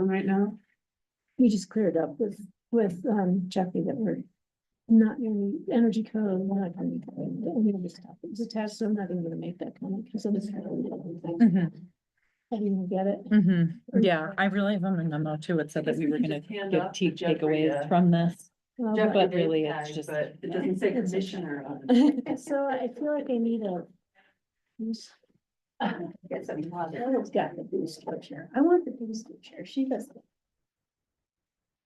right now? We just cleared up with Jeffy that we're not in the energy code, we're not gonna be any of this stuff. It was attached, so I'm not even gonna make that comment because of this. I didn't even get it. Yeah, I really have a memo too. It said that we were gonna Hand give up tea to Jeffrey, takeaways from this. Well, Jeffrey but did really it's tag, just- But it doesn't say It's- commissioner on it. So I feel like I need a. Get some water. Ellio's got the boost chair. I want the boost chair. She doesn't.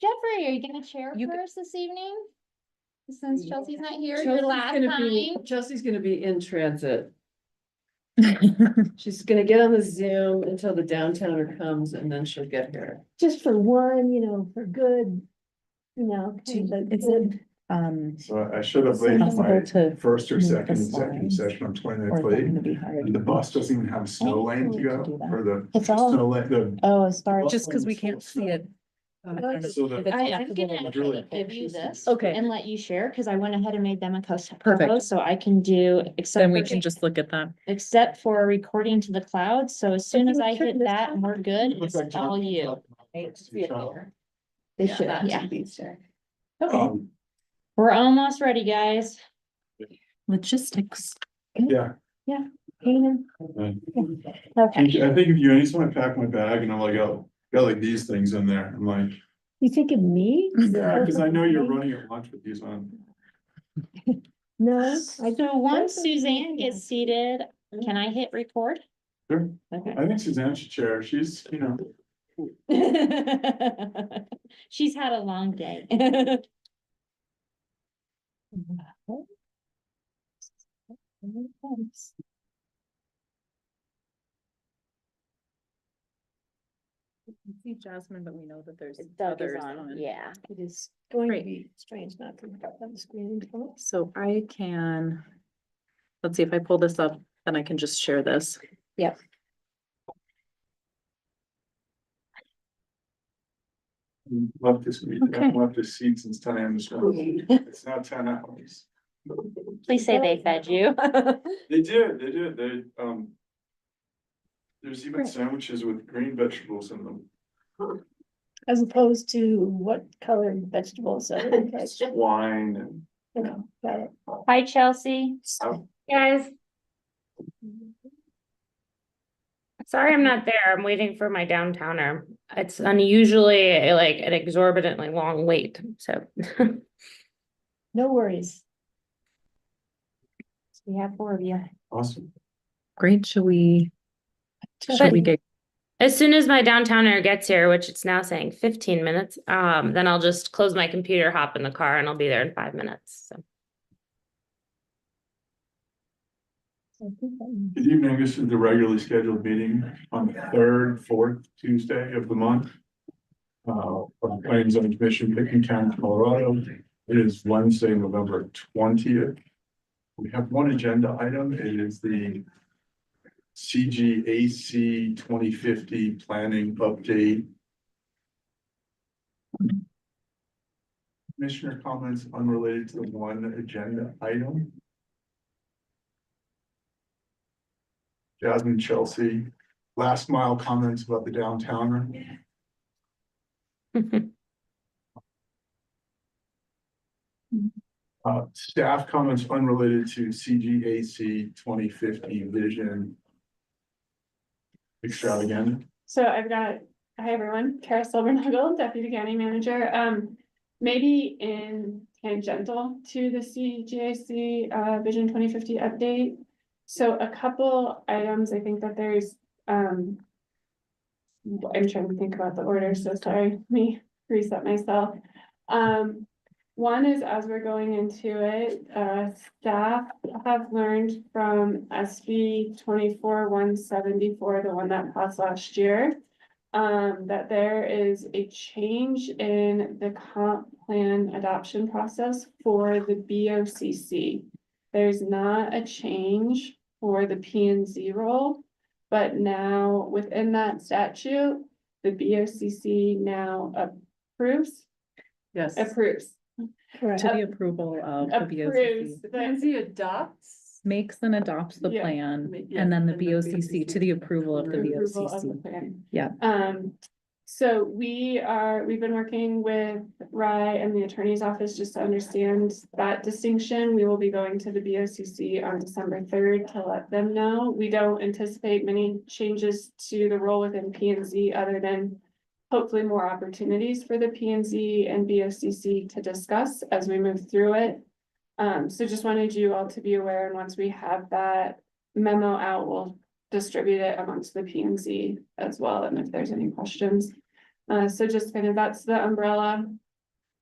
Jeffrey, are you gonna chair You for us this evening? Since Chelsea's not here, Chelsea's your last gonna be- time? Chelsea's gonna be in transit. She's gonna get on the Zoom until the downtowner comes and then she'll get here. Just for one, for good, kind of It's good. So I should have Is laid it possible my to first or move the second executive slides? session on 20 Or minutes is that late. gonna be hard? And the bus doesn't even have a snow lane to we can go, do that. or the It's all, snow lane, the. oh, as far as. Just because we can't see it. So the- I'm gonna really actually give you this. Okay. And let you share, cause I went ahead and made them a custom. Perfect. So I can do, Then we can just look at that. except for recording to the cloud, so as soon as I you turn hit this that on? and we're good, Looks it's like all John- you. They should, yeah. Um, We're almost ready, guys. Logistics. Yeah, Kanan. Okay. I think if you, anytime I pack my bag and I'm like, oh, got like these things in there, I'm like, You think of me? yeah, cause I know you're running at lunch with these on. No, I So don't. once Suzanne gets seated, can I hit record? Sure. Okay. I think Suzanne should chair, she's, She's had a long day. See Jasmine, but we know that there's Doug is others on, on. yeah. It is going to Great. be strange not to have on the screen. So I can, let's see if I pull this up, then I can just share this. Yep. love this meeting, Okay. I've left this seat since 10 a.m. this morning. It's now 10 hours. Please say they fed you. They did, there's even sandwiches with green vegetables in them, As opposed to what colored vegetables are in It's wine and. got it. Hi, Chelsea. Guys. Sorry, I'm not there. I'm waiting for my downtowner. It's unusually like an exorbitantly long wait, so. No worries. We have 4 of you. Awesome. Great, should we get, As soon as my downtowner gets here, which it's now saying 15 minutes, then I'll just close my computer, hop in the car, and I'll be there in 5 minutes, so. Good evening, this is the regularly scheduled meeting on the third, fourth Tuesday of the month. Of the Planning and Zoning Commission, Pickens County, Colorado. It is Wednesday, November 20th. We have one agenda item, it is the CGAC 2050 planning update. Commissioner comments unrelated to the one agenda item. Jasmine, Chelsea, last mile comments about the downtowner. Staff comments unrelated to CGAC 2050 vision. Extravaganza. So I've got, hi everyone, Kara Silvernagel, Deputy County Manager. Maybe in tangential to the CGAC Vision 2050 update. So a couple items, I think that there's, I'm trying to think about the order, so sorry, let me reset myself. One is as we're going into it, staff have learned from SB 24-174, the one that passed last year. That there is a change in the comp plan adoption process for the BOCC. There's not a change for the P and Z role, but now within that statute, the BOCC now approves. Correct. to the approval of the Approves, BOCC? the, adopts. Makes and adopts the Yeah. plan, Yeah, and then the and the BOCC to the approval of the approval of the BOCC. plan. Yeah. So we've been working with Rye and the attorney's office just to understand that distinction. We will be going to the BOCC on December 3rd to let them know. We don't anticipate many changes to the role within P and Z other than hopefully more opportunities for the P and Z and BOCC to discuss as we move through it. So just wanted you all to be aware, and once we have that memo out, we'll distribute it amongst the P and Z as well, and if there's any questions. So just kind of, that's the umbrella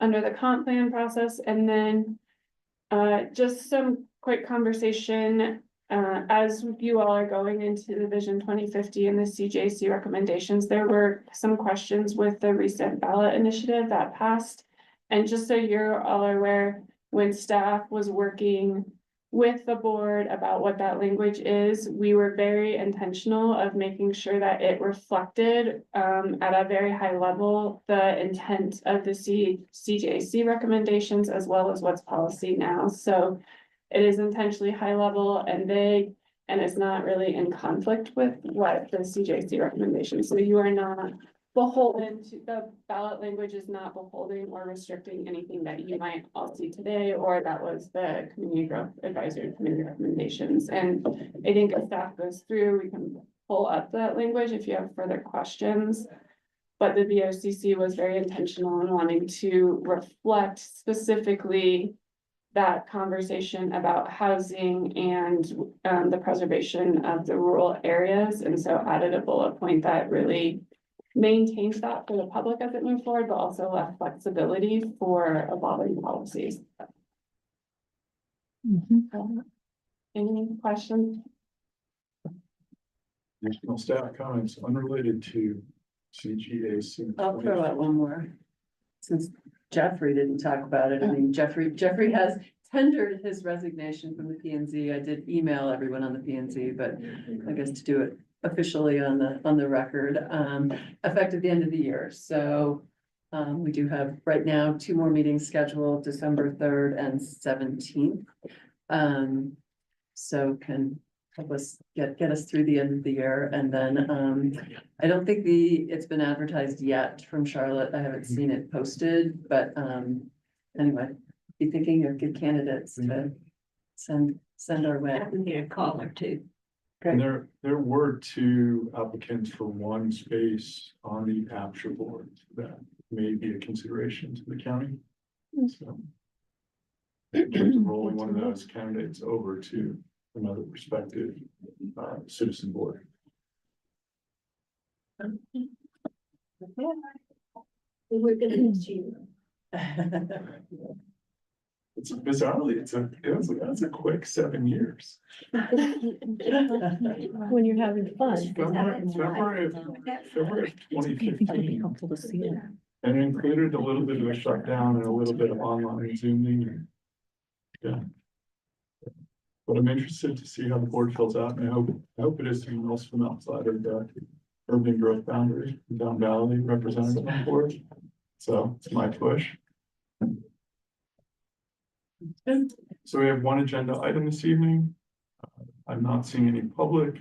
under the comp plan process, and then just some quick conversation as you all are going into the Vision 2050 and the CJC recommendations. There were some questions with the recent ballot initiative that passed, and just so you're all aware, when staff was working with the board about what that language is, we were very intentional of making sure that it reflected at a very high level the intent of the CJC recommendations as well as what's policy now. So it is intentionally high level and vague, and it's not really in conflict with what the CJC recommendations. So you are not beholden to, the ballot language is not beholding or restricting anything that you might all see today, or that was the community growth advisory committee recommendations. And I think as staff goes through, we can pull up that language if you have further questions. But the BOCC was very intentional in wanting to reflect specifically that conversation about housing and the preservation of the rural areas. And so added a bullet point that really maintains that for the public as it moves forward, but also left flexibility for evolving policies. Any questions? Additional staff comments unrelated to CGAC. I'll throw out one more. Since Jeffrey didn't talk about it, I mean, Jeffrey has tendered his resignation from the P and Z. I did email everyone on the P and Z, but I guess to do it officially on the record, effective the end of the year. So we do have right now 2 more meetings scheduled, December 3rd and 17th. So can help us get us through the end of the year. And then I don't think it's been advertised yet from Charlotte. I haven't seen it posted, but anyway, be thinking of good candidates to send our way. Need a call or two. And there were 2 applicants for 1 space on the APSHA board that may be a consideration to the county. So in terms of rolling one of those candidates over to another prospective citizen board. We're gonna miss you. It's bizarrely, it's a quick 7 years. When you're having fun. February of 2015. Helpful to see it. And it included a little bit of a shutdown and a little bit of online Zooming. Yeah. But I'm interested to see how the board fills out, and I hope it is someone else from outside of the urban growth boundary, Down Valley representative on the board. So it's my push. So we have 1 agenda item this evening. I'm not seeing any public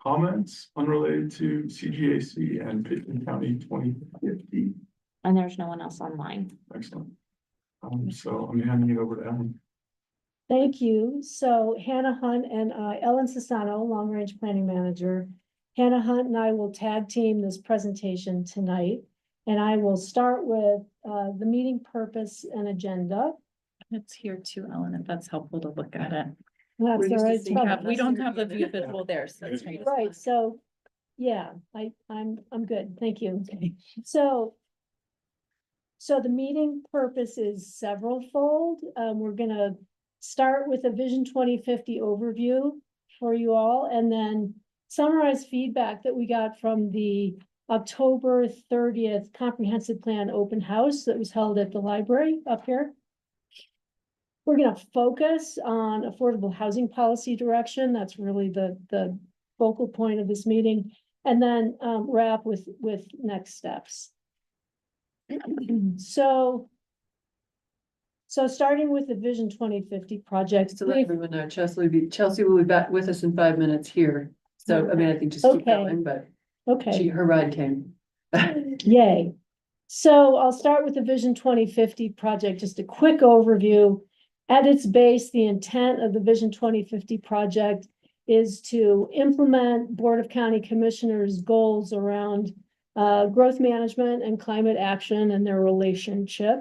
comments unrelated to CGAC and Pittman County 2050. And there's no one else online. Excellent. So I'm handing it over to Ellen. Thank you. So Hannah Hunt and Ellen Sassano, Long Range Planning Manager. Hannah Hunt and I will tag team this presentation tonight. And I will start with the meeting purpose and agenda. It's here too, Ellen, if that's helpful to look at it. That's We're used all to right. seeing Probably- We don't have the visual there, so that's right. Right, so, yeah, I'm good, thank you. So the meeting purpose is severalfold. We're gonna start with a Vision 2050 overview for you all, and then summarize feedback that we got from the October 30th Comprehensive Plan Open House that was held at the library up here. We're gonna focus on affordable housing policy direction. That's really the focal point of this meeting. And then wrap with next steps. So starting with the Vision 2050 project. To let everyone know, Chelsea will be back with us in 5 minutes here. So, I mean, I think just keep Okay. going, but Okay, her ride came. Yay. So I'll start with the Vision 2050 project, just a quick overview. At its base, the intent of the Vision 2050 project is to implement Board of County Commissioners' goals around growth management and climate action and their relationship,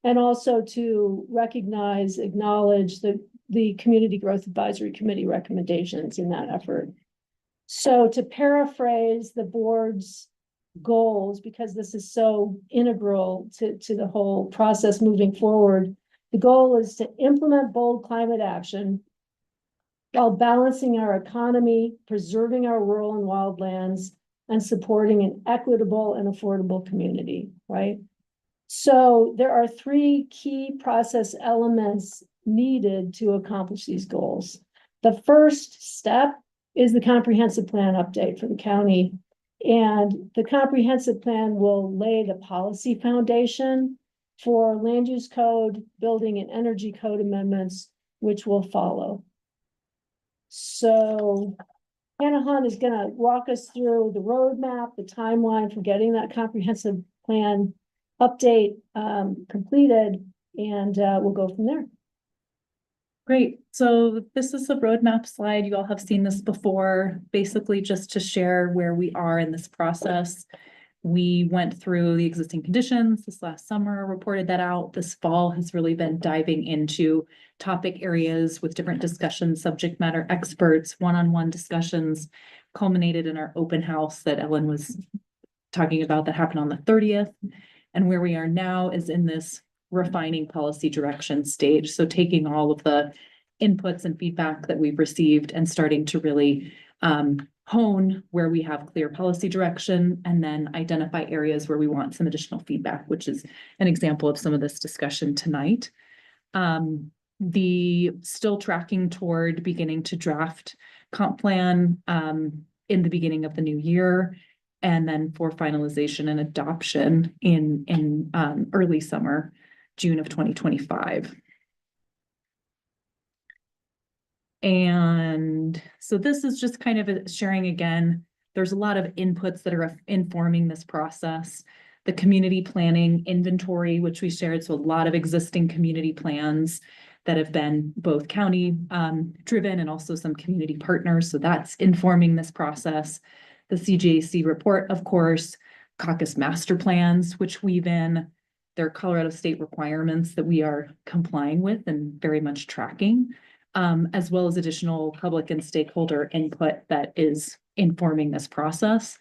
and also to recognize, acknowledge the Community Growth Advisory Committee recommendations in that effort. So to paraphrase the board's goals, because this is so integral to the whole process moving forward, the goal is to implement bold climate action while balancing our economy, preserving our rural and wildlands, and supporting an equitable and affordable community, right? So there are three key process elements needed to accomplish these goals. The first step is the comprehensive plan update for the county. And the comprehensive plan will lay the policy foundation for land use code, building and energy code amendments, which will follow. So Hannah Hunt is gonna walk us through the roadmap, the timeline for getting that comprehensive plan update completed, and we'll go from there. Great. So this is a roadmap slide. You all have seen this before, basically just to share where we are in this process. We went through the existing conditions this last summer, reported that out. This fall has really been diving into topic areas with different discussions, subject matter experts, one-on-one discussions, culminated in our open house that Ellen was talking about that happened on the 30th. And where we are now is in this refining policy direction stage. So taking all of the inputs and feedback that we've received and starting to really hone where we have clear policy direction, and then identify areas where we want some additional feedback, which is an example of some of this discussion tonight. The still tracking toward beginning to draft comp plan in the beginning of the new year, and then for finalization and adoption in early summer, June of 2025. And so this is just kind of sharing again, there's a lot of inputs that are informing this process. The community planning inventory, which we shared, so a lot of existing community plans that have been both county driven and also some community partners. So that's informing this process. The CJC report, of course, caucus master plans, which weave in their Colorado state requirements that we are complying with and very much tracking, as well as additional public and stakeholder input that is informing this process.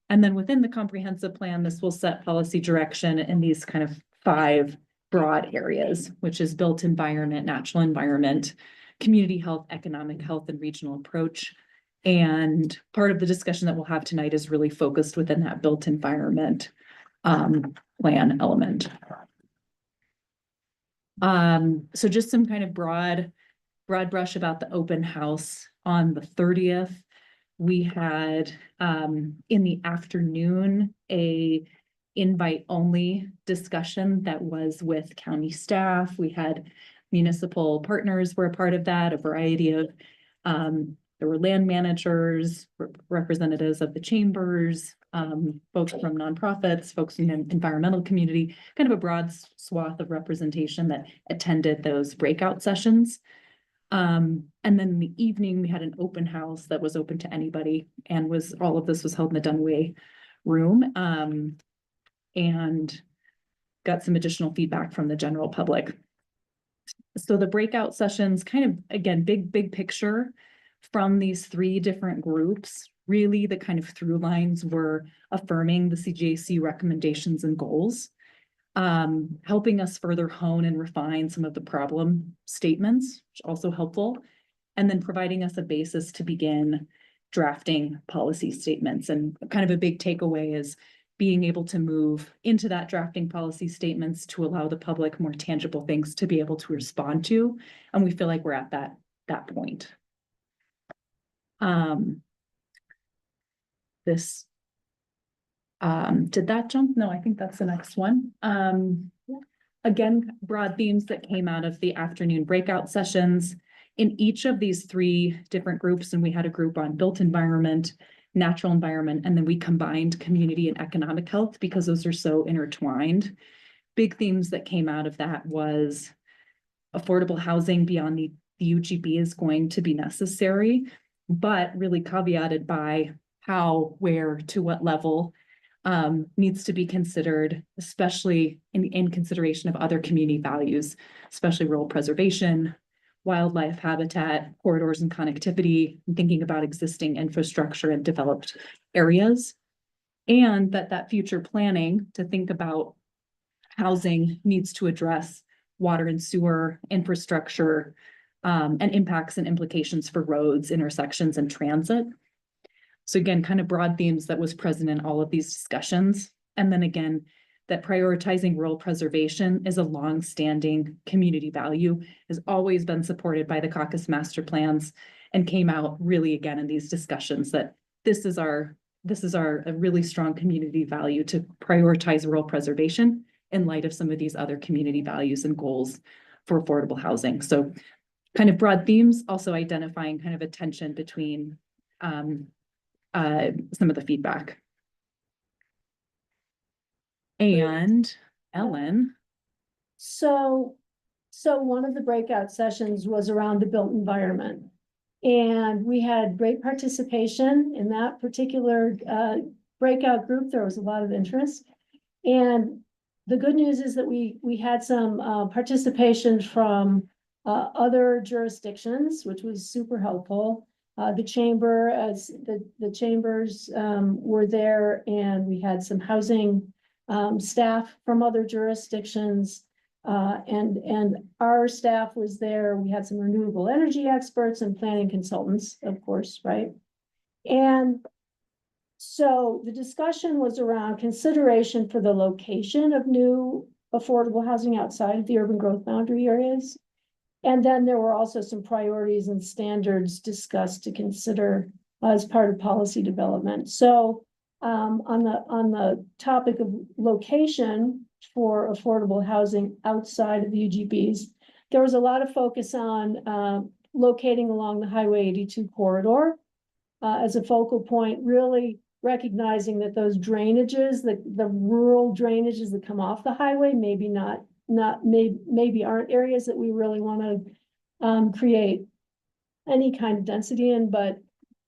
And then within the comprehensive plan, this will set policy direction in these kind of 5 broad areas, which is built environment, natural environment, community health, economic health, and regional approach. And part of the discussion that we'll have tonight is really focused within that built environment plan element. So just some kind of broad brush about the open house on the 30th. We had in the afternoon a invite only discussion that was with county staff. We had municipal partners were a part of that, a variety of there were land managers, representatives of the chambers, folks from nonprofits, folks in the environmental community, kind of a broad swath of representation that attended those breakout sessions. And then in the evening, we had an open house that was open to anybody, and all of this was held in the Dunway room, and got some additional feedback from the general public. So the breakout sessions, kind of, again, big picture from these 3 different groups. Really, the kind of through lines were affirming the CJC recommendations and goals, helping us further hone and refine some of the problem statements, which is also helpful, and then providing us a basis to begin drafting policy statements. And kind of a big takeaway is being able to move into that drafting policy statements to allow the public more tangible things to be able to respond to. And we feel like we're at that point. Did that jump? No, I think that's the next one. Again, broad themes that came out of the afternoon breakout sessions in each of these 3 different groups. And we had a group on built environment, natural environment, and then we combined community and economic health because those are so intertwined. Big themes that came out of that was affordable housing beyond the UGB is going to be necessary, but really caveated by how, where, to what level needs to be considered, especially in consideration of other community values, especially rural preservation, wildlife habitat, corridors and connectivity, and thinking about existing infrastructure in developed areas. And that future planning to think about housing needs to address water and sewer infrastructure, and impacts and implications for roads, intersections, and transit. So again, kind of broad themes that was present in all of these discussions. And then again, that prioritizing rural preservation is a long-standing community value, has always been supported by the caucus master plans, and came out really again in these discussions that this is our a really strong community value to prioritize rural preservation in light of some of these other community values and goals for affordable housing. So kind of broad themes, also identifying kind of a tension between some of the feedback. And Ellen. So one of the breakout sessions was around the built environment. And we had great participation in that particular breakout group. There was a lot of interest. And the good news is that we had some participation from other jurisdictions, which was super helpful. The chamber, as the chambers were there, and we had some housing staff from other jurisdictions, and our staff was there. We had some renewable energy experts and planning consultants, of course, right? And so the discussion was around consideration for the location of new affordable housing outside of the urban growth boundary areas. And then there were also some priorities and standards discussed to consider as part of policy development. So on the topic of location for affordable housing outside of the UGBs, there was a lot of focus on locating along the Highway 82 corridor as a focal point, really recognizing that those drainages, the rural drainages that come off the highway, maybe aren't areas that we really want to create any kind of density in, but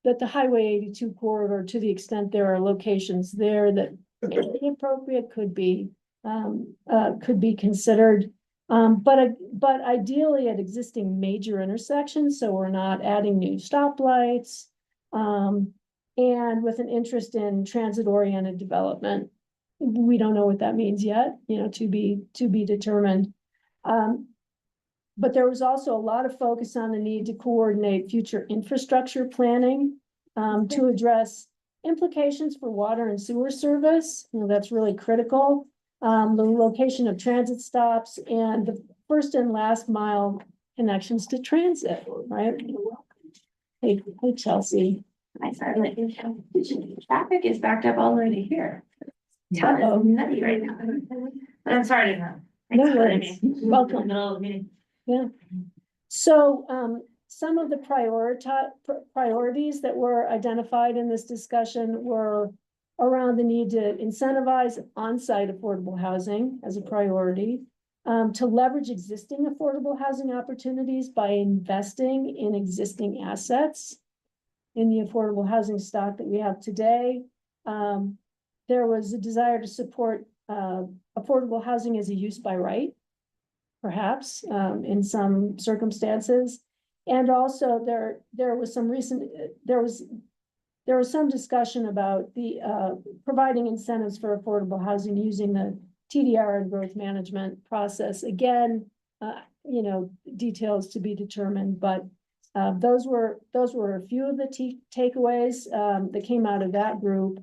that the Highway 82 corridor, to the extent there are locations there that appropriate, could be considered. But ideally at existing major intersections, so we're not adding new stoplights, and with an interest in transit-oriented development. We don't know what that means yet, to be determined. But there was also a lot of focus on the need to coordinate future infrastructure planning to address implications for water and sewer service. That's really critical. The location of transit stops and the first and last mile connections to transit, right? Hey Chelsea. I started. Traffic is backed up all the way to here. Town is nutty right now. But I'm sorry to interrupt. No Thanks for letting worries. me. Welcome. Middle of the meeting. So some of the priorities that were identified in this discussion were around the need to incentivize on-site affordable housing as a priority, to leverage existing affordable housing opportunities by investing in existing assets in the affordable housing stock that we have today. There was a desire to support affordable housing as a use by right, perhaps in some circumstances. And also there was some discussion about the providing incentives for affordable housing using the TDR and growth management process. Again, details to be determined, but those were a few of the takeaways that came out of that group.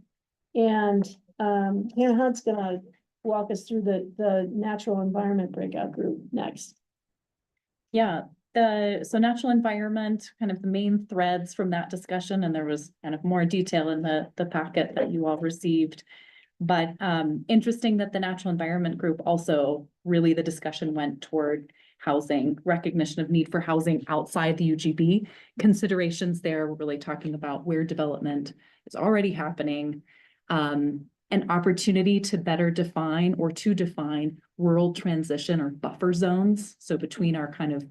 And Hannah Hunt's gonna walk us through the natural environment breakout group next. Yeah, so natural environment, kind of the main threads from that discussion, and there was kind of more detail in the packet that you all received. But interesting that the natural environment group also really the discussion went toward housing, recognition of need for housing outside the UGB. Considerations there, we're really talking about where development is already happening. An opportunity to better define or to define rural transition or buffer zones. So between our kind of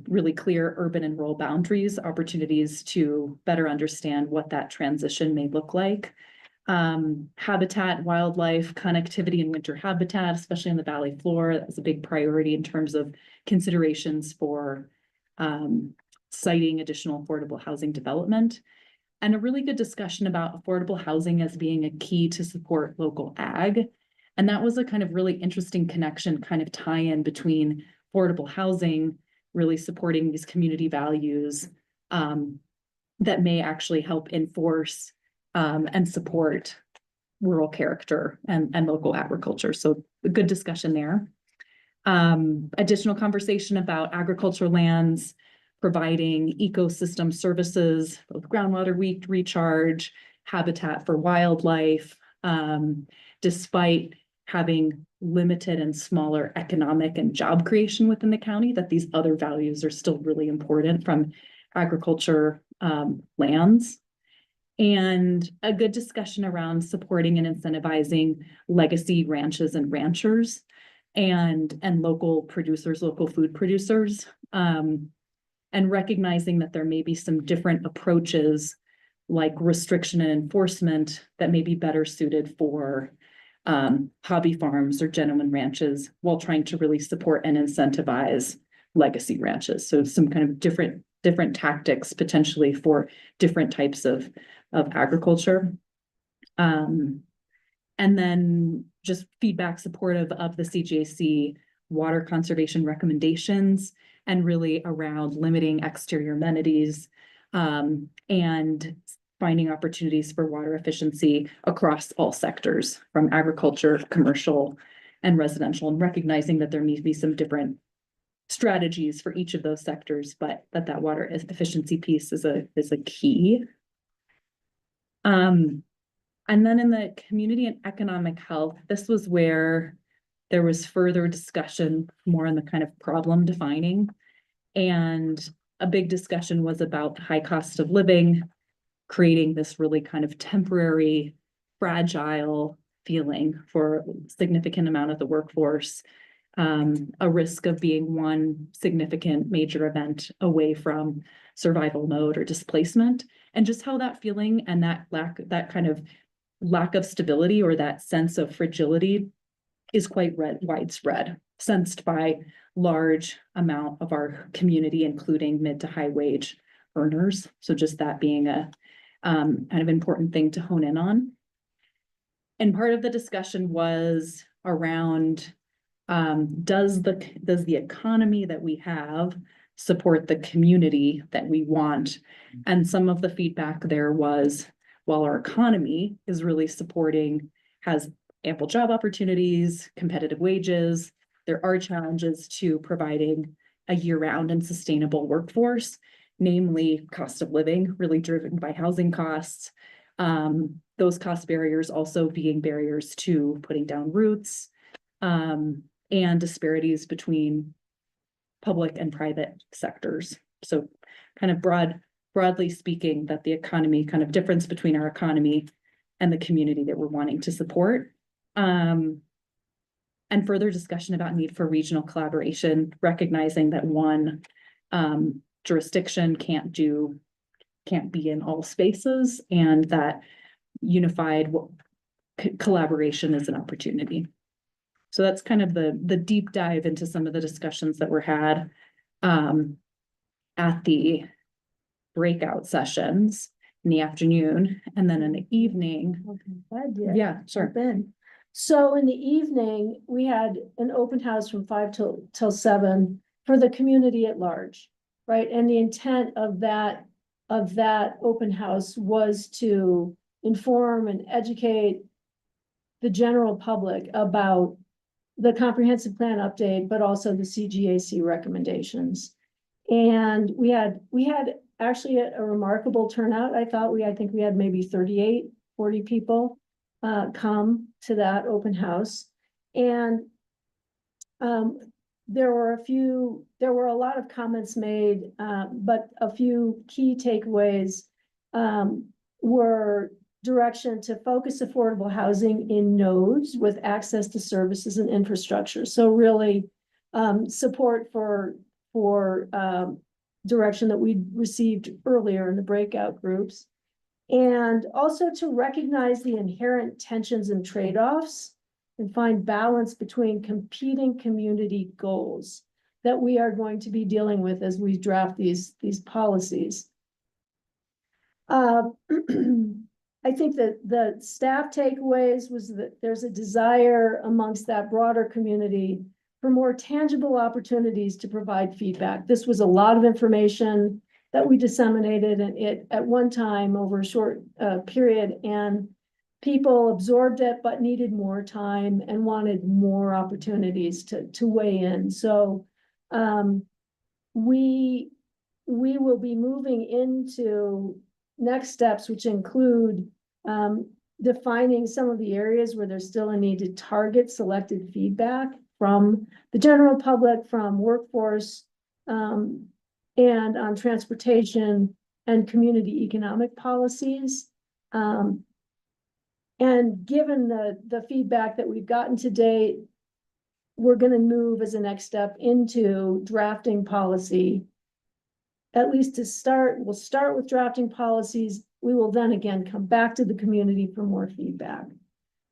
really clear urban and rural boundaries, opportunities to better understand what that transition may look like. Habitat, wildlife, connectivity and winter habitat, especially on the valley floor, that was a big priority in terms of considerations for citing additional affordable housing development. And a really good discussion about affordable housing as being a key to support local ag. And that was a kind of really interesting connection, kind of tie-in between affordable housing, really supporting these community values that may actually help enforce and support rural character and local agriculture. So a good discussion there. Additional conversation about agricultural lands, providing ecosystem services, both groundwater recharge, habitat for wildlife, despite having limited and smaller economic and job creation within the county, that these other values are still really important from agriculture lands. And a good discussion around supporting and incentivizing legacy ranches and ranchers and local producers, local food producers, and recognizing that there may be some different approaches like restriction and enforcement that may be better suited for hobby farms or genuine ranches while trying to really support and incentivize legacy ranches. So some kind of different tactics potentially for different types of agriculture. And then just feedback supportive of the CJC water conservation recommendations and really around limiting exterior amenities and finding opportunities for water efficiency across all sectors from agriculture, commercial, and residential, and recognizing that there needs to be some different strategies for each of those sectors, but that water efficiency piece is a key. And then in the community and economic health, this was where there was further discussion more on the kind of problem defining. And a big discussion was about high cost of living, creating this really kind of temporary, fragile feeling for a significant amount of the workforce, a risk of being one significant major event away from survival mode or displacement, and just how that feeling and that kind of lack of stability or that sense of fragility is quite widespread, sensed by large amount of our community, including mid to high wage earners. So just that being a kind of important thing to hone in on. And part of the discussion was around does the economy that we have support the community that we want? And some of the feedback there was, while our economy is really supporting, has ample job opportunities, competitive wages, there are challenges to providing a year-round and sustainable workforce, namely cost of living, really driven by housing costs. Those cost barriers also being barriers to putting down roots, and disparities between public and private sectors. So kind of broadly speaking, that the economy, kind of difference between our economy and the community that we're wanting to support. And further discussion about need for regional collaboration, recognizing that one jurisdiction can't be in all spaces, and that unified collaboration is an opportunity. So that's kind of the deep dive into some of the discussions that were had at the breakout sessions in the afternoon, and then in the evening. Yeah, sure. Ben. So in the evening, we had an open house from 5 till 7 for the community at large, right? And the intent of that open house was to inform and educate the general public about the comprehensive plan update, but also the CGAC recommendations. And we had actually a remarkable turnout. I think we had maybe 40 people come to that open house. And there were a lot of comments made, but a few key takeaways were direction to focus affordable housing in nodes with access to services and infrastructure. So really, support for direction that we received earlier in the breakout groups. And also to recognize the inherent tensions and trade-offs and find balance between competing community goals that we are going to be dealing with as we draft these policies. I think that the staff takeaways was that there's a desire amongst that broader community for more tangible opportunities to provide feedback. This was a lot of information that we disseminated and it at one time over a short period, and people absorbed it but needed more time and wanted more opportunities to weigh in. So we will be moving into next steps, which include defining some of the areas where there's still a need to target selected feedback from the general public, from workforce, and on transportation and community economic policies. And given the feedback that we've gotten to date, we're going to move as a next step into drafting policy. At least to start, we'll start with drafting policies. We will then again come back to the community for more feedback.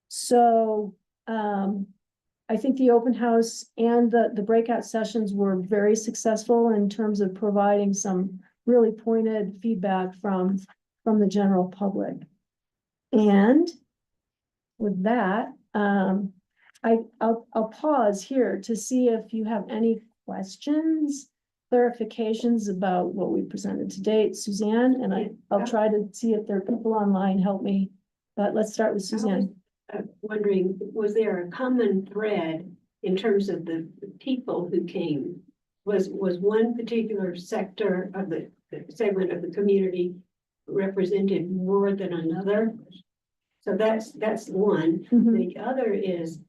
So I think the open house and the breakout sessions were very successful in terms of providing some really pointed feedback from the general public. And with that, I'll pause here to see if you have any questions, clarifications about what we presented to date, Suzanne, and I'll try to see if there are people online help me. But let's start with Suzanne. Wondering, was there a common thread in terms of the people who came? Was one particular sector of the segment of the community represented more than another? So that's one. The other is,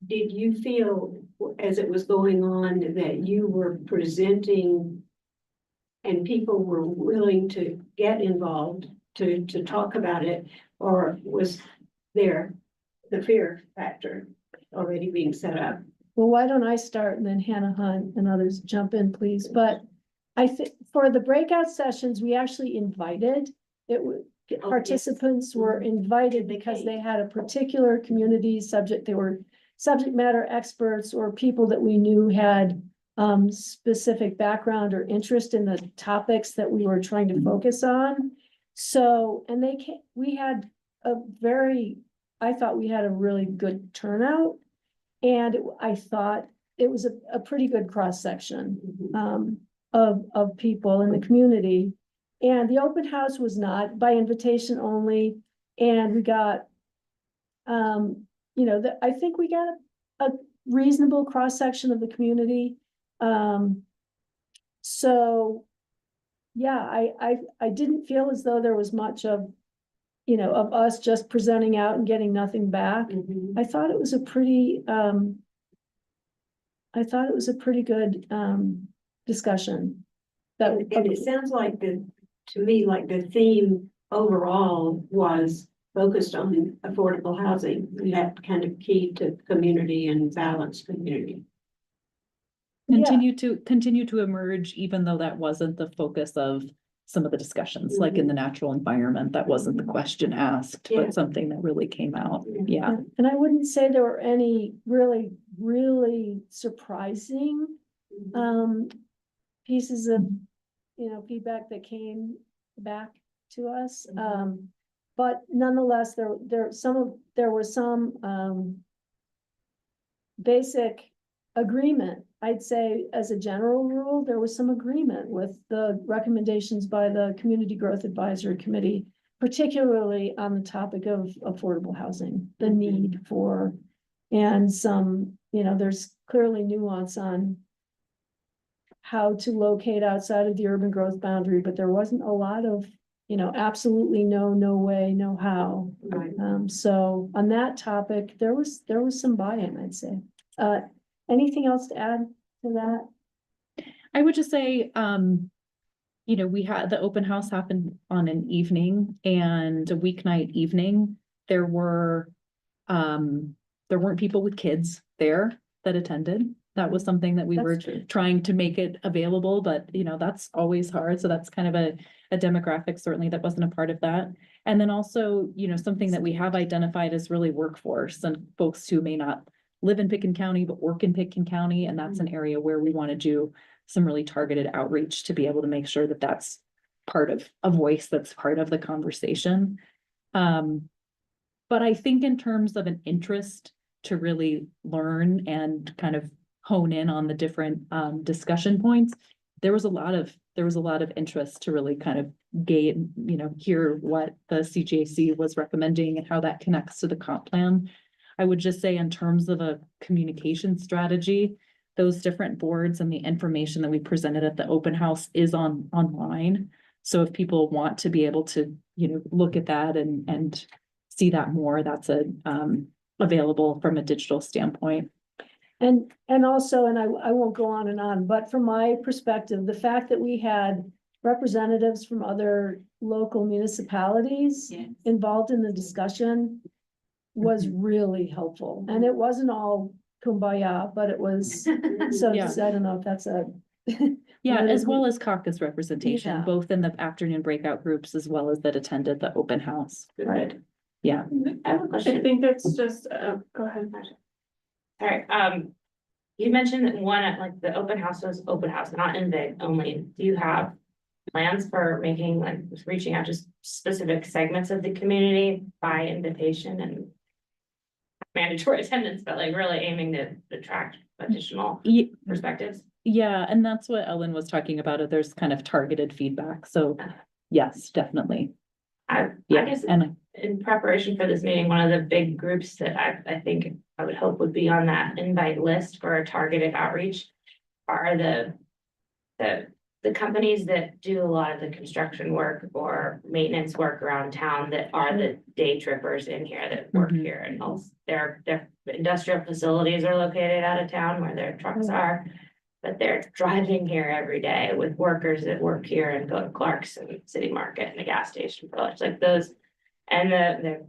did you feel as it was going on that you were presenting and people were willing to get involved to talk about it, or was there the fear factor already being set up? Well, why don't I start and then Hannah Hunt and others jump in, please. But I think for the breakout sessions, we actually invited participants were invited because they had a particular community subject. They were subject matter experts or people that we knew had specific background or interest in the topics that we were trying to focus on. So, and we had I thought we had a really good turnout, and I thought it was a pretty good cross-section of people in the community. And the open house was not by invitation only, and we got, I think we got a reasonable cross-section of the community. So yeah, I didn't feel as though there was much of us just presenting out and getting nothing back. I thought it was a pretty, good discussion. And it sounds like to me, like the theme overall was focused on affordable housing, and that kind of key to community and balanced community. Continue to emerge, even though that wasn't the focus of some of the discussions, like in the natural environment, that wasn't the question asked, but something that really came out. Yeah. And I wouldn't say there were any really, really surprising pieces of, feedback that came back to us. But nonetheless, there was some basic agreement. I'd say as a general rule, there was some agreement with the recommendations by the Community Growth Advisory Committee, particularly on the topic of affordable housing, the need for, and some, there's clearly nuance on how to locate outside of the urban growth boundary, but there wasn't a lot of, absolutely no way, no how. Right. So on that topic, there was some buy-in, I'd say. Anything else to add, to that? I would just say, you know, we had the open house happen on an evening and a weeknight evening. There weren't people with kids there that attended. That was something that we were That's true. trying to make it available, but you know, that's always hard. So that's kind of a demographic certainly that wasn't a part of that. And then also, you know, something that we have identified as really workforce and folks who may not live in Picken County, but work in Picken County. And that's an area where we want to do some really targeted outreach to be able to make sure that that's part of a voice that's part of the conversation. But I think in terms of an interest to really learn and kind of hone in on the different discussion points, there was a lot of interest to really kind of gain, you know, hear what the CJC was recommending and how that connects to the comp plan. I would just say in terms of a communication strategy, those different boards and the information that we presented at the open house is online. So if people want to be able to, you know, look at that and see that more, that's available from a digital standpoint. And also, and I won't go on, but from my perspective, the fact that we had representatives from other local municipalities involved in the discussion was really helpful. And it wasn't all kumbaya, but it was, so Yeah. I don't know if that's a. Yeah, What as is- well as caucus representation, Yeah. both in the afternoon breakout groups as well as that attended the open house. Right. Yeah. I have a I question. think it's just, go ahead. Sorry, you mentioned that one at like the open house was open house, not invite only. Do you have plans for making like reaching out to specific segments of the community by invitation and mandatory attendance, but like really aiming to attract additional perspectives? Yeah, and that's what Ellen was talking about. There's kind of targeted feedback. So yes, definitely. I Yeah, guess and in preparation for this meeting, one of the big groups that I think I would hope would be on that invite list for targeted outreach are the companies that do a lot of the construction work or maintenance work around town that are the day trippers in here that work Mhm. here, and also their industrial facilities are located out of town where their trucks are. But they're driving here every day with workers that work here and go to Clark's and City Market and the gas station for lunch, like those. And the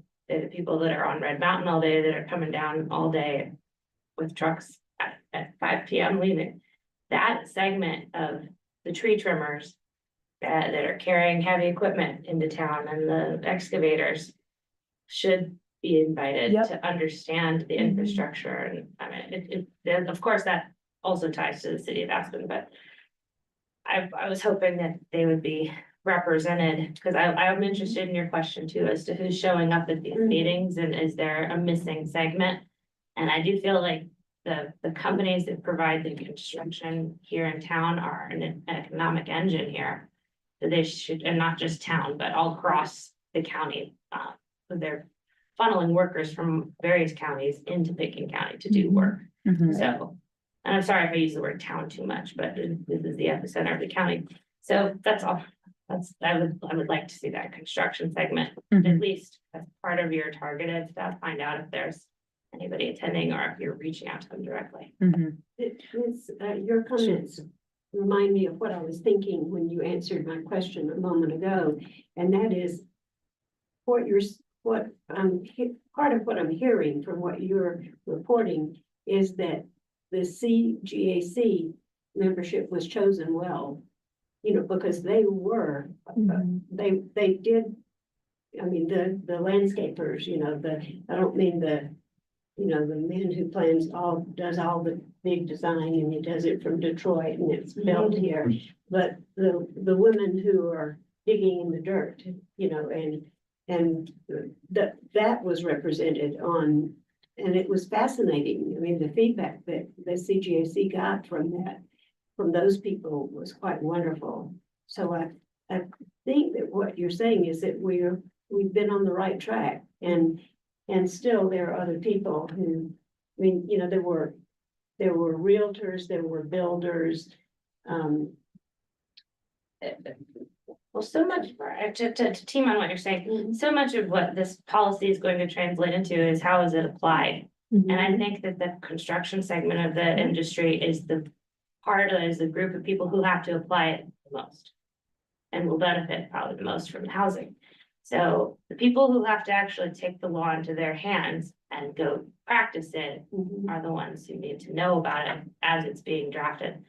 people that are on Red Mountain all day, that are coming down all day with trucks at 5 PM leaving. That segment of the tree trimmers that are carrying heavy equipment into town and the excavators should be invited Yep. to understand the Mhm. infrastructure. And I mean, and of course, that also ties to the city of Aspen, but I was hoping that they would be represented, because I'm interested in your question too, as to who's showing up at these meetings and is there a missing segment? And I do feel like the companies that provide the construction here in town are an economic engine here. So they should, and not just town, but all across the county, they're funneling workers from various counties into Picken County to do work. Mhm. So, and I'm sorry if I use the word town too much, but this is the epicenter of the county. So that's all. I would like to see that construction segment, at Mhm. least as part of your targeted stuff, find out if there's anybody attending or if you're reaching out to them directly. Mhm. Your comments remind me of what I was thinking when you answered my question a moment ago. And that is part of what I'm hearing from what you're reporting is that the CGAC membership was chosen well. You know, because they were, Mhm. they did, I mean, the landscapers, you know, I don't mean the man who does all the big design and he does it from Detroit and it's built here. But the women who are digging in the dirt, you know, and that was represented on, and it was fascinating. I mean, the feedback that the CGAC got from those people was quite wonderful. So I think that what you're saying is that we've been on the right track, and still there are other people who, I mean, you know, there were realtors, there were builders. Well, so much to team on what you're saying, so much of what this policy is going to translate into is how is it applied? And I think that the construction segment of the industry is the part of is the group of people who have to apply it the most. And will benefit probably the most from the housing. So the people who have to actually take the law into their hands and go practice it are the ones who need to know about it as it's being drafted.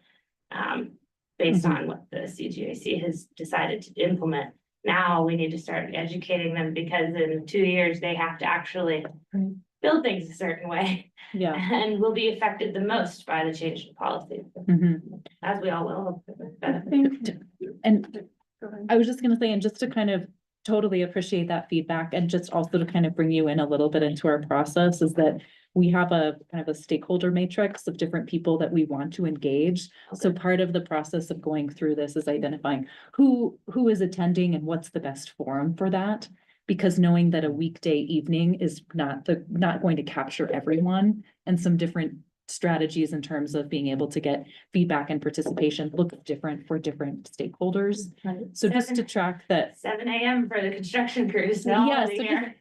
Based on what the CGAC has decided to implement. Now we need to start educating them because in 2 years, they have to actually Right. build things a certain way Yeah. and will be affected the most by the change in policy, Mhm. as we all will. I think. And Go ahead. I was just gonna say, and just to kind of totally appreciate that feedback and just also to kind of bring you in a little bit into our process is that we have a kind of a stakeholder matrix of different people that we want to engage. So part of the process of going through this is identifying who is attending and what's the best forum for that. Because knowing that a weekday evening is not going to capture everyone and some different strategies in terms of being able to get feedback and participation look different for different stakeholders. So just to track that, 7 AM for the construction crews. They're Yeah, already so here.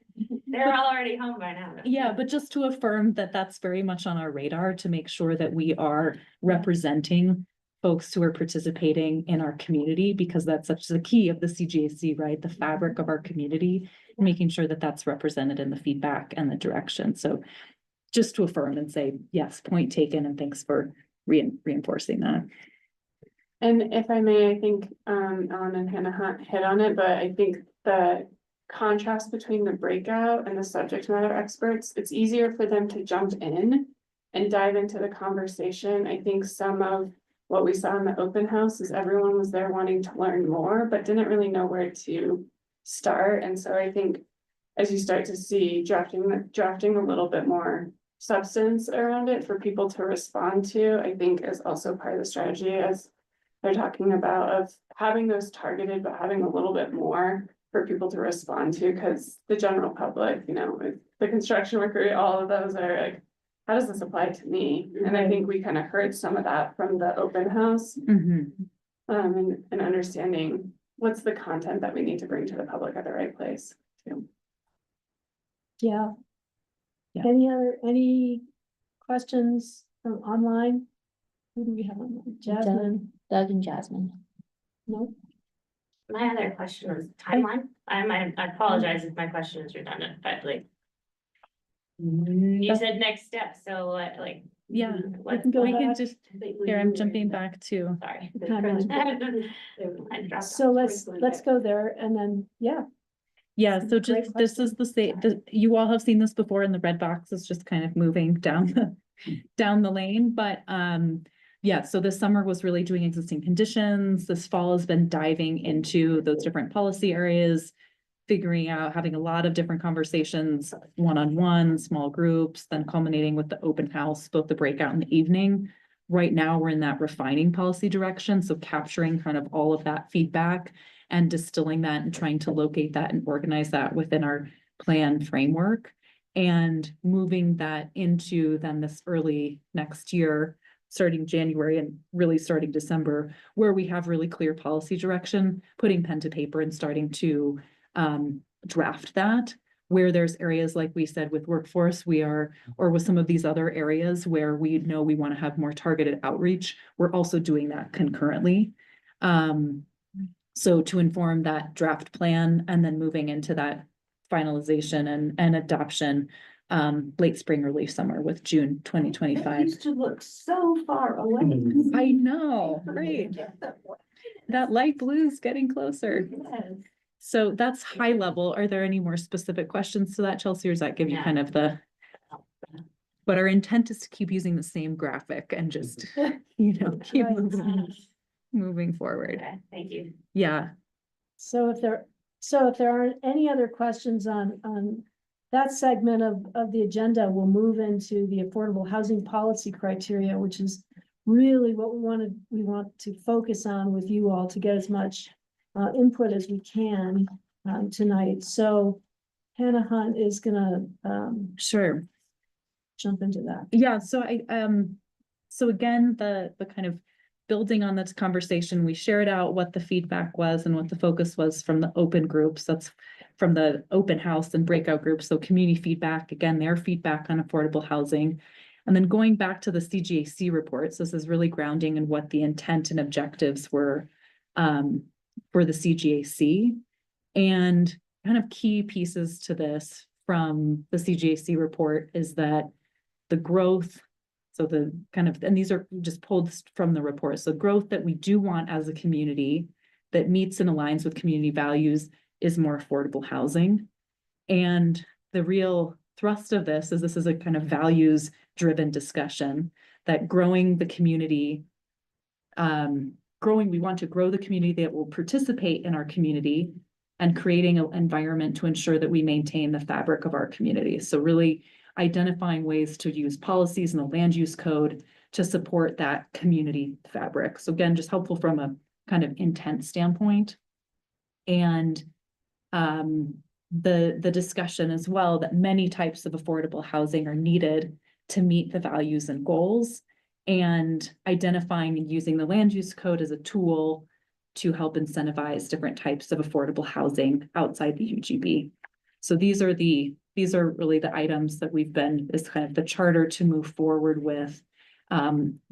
They're all already home by now. yeah, but just to affirm that that's very much on our radar to make sure that we are representing folks who are participating in our community, because that's such the key of the CGAC, right? The fabric of our community, making sure that that's represented in the feedback and the direction. So just to affirm and say, yes, point taken, and thanks for reinforcing that. And if I may, I think, Ellen and Hannah hit on it, but I think the contrast between the breakout and the subject matter experts, it's easier for them to jump in and dive into the conversation. I think some of what we saw in the open house is everyone was there wanting to learn more, but didn't really know where to start. And so I think as you start to see drafting a little bit more substance around it for people to respond to, I think is also part of the strategy as they're talking about of having those targeted, but having a little bit more for people to respond to, because the general public, you know, with the construction worker, all of those are like, how does this apply to me? And I think we kind of heard some of that from the open house, Mhm. and understanding what's the content that we need to bring to the public at the right place too. Yeah. Yeah. Any questions from online? Who do we have online? Jasmine? Doug and Jasmine. No? My other question was timeline. I apologize if my question is redundant, but like. You said next step, so like. Yeah, What? can go we can back. just, here, I'm jumping back to, Sorry. Timeline. I dropped So off. let's go there and then, yeah. yeah, so Great just, this is the same, you all have seen this before, and the red box is just kind of moving down down the lane, but yeah, so this summer was really doing existing conditions. This fall has been diving into those different policy areas, figuring out, having a lot of different conversations, one-on-one, small groups, then culminating with the open house, both the breakout and the evening. Right now, we're in that refining policy direction, so capturing kind of all of that feedback and distilling that and trying to locate that and organize that within our plan framework. And moving that into then this early next year, starting January and really starting December, where we have really clear policy direction, putting pen to paper and starting to draft that. Where there's areas, like we said, with workforce, or with some of these other areas where we know we want to have more targeted outreach, we're also doing that concurrently. So to inform that draft plan and then moving into that finalization and adoption, late spring, early summer with June 2025. Used to look so far away. I know, right? That light blue is getting closer. Yes. So that's high level. Are there any more specific questions to that, Chelsea, or does that give you Yeah. kind of the? But our intent is to keep using the same graphic and just, keep Right. moving forward. Okay, thank you. Yeah, So if there aren't any other questions on that segment of the agenda, we'll move into the affordable housing policy criteria, which is really what we want to focus on with you all to get as much input as we can tonight. So Hannah Hunt is gonna sure. jump into that. Yeah, so so again, the kind of building on this conversation, we shared out what the feedback was and what the focus was from the open groups. That's from the open house and breakout groups. So community feedback, again, their feedback on affordable housing. And then going back to the CGAC reports, this is really grounding in what the intent and objectives were for the CGAC. And kind of key pieces to this from the CGAC report is that the growth, so the kind of, and these are just pulled from the report. So growth that we do want as a community that meets and aligns with community values is more affordable housing. And the real thrust of this is a kind of values driven discussion that growing the community, we want to grow the community that will participate in our community and creating an environment to ensure that we maintain the fabric of our community. So really identifying ways to use policies in the land use code to support that community fabric. So again, just helpful from a kind of intent standpoint. And the discussion as well that many types of affordable housing are needed to meet the values and goals, and identifying and using the land use code as a tool to help incentivize different types of affordable housing outside the UGB. So these are really the items that we've been, is kind of the charter to move forward with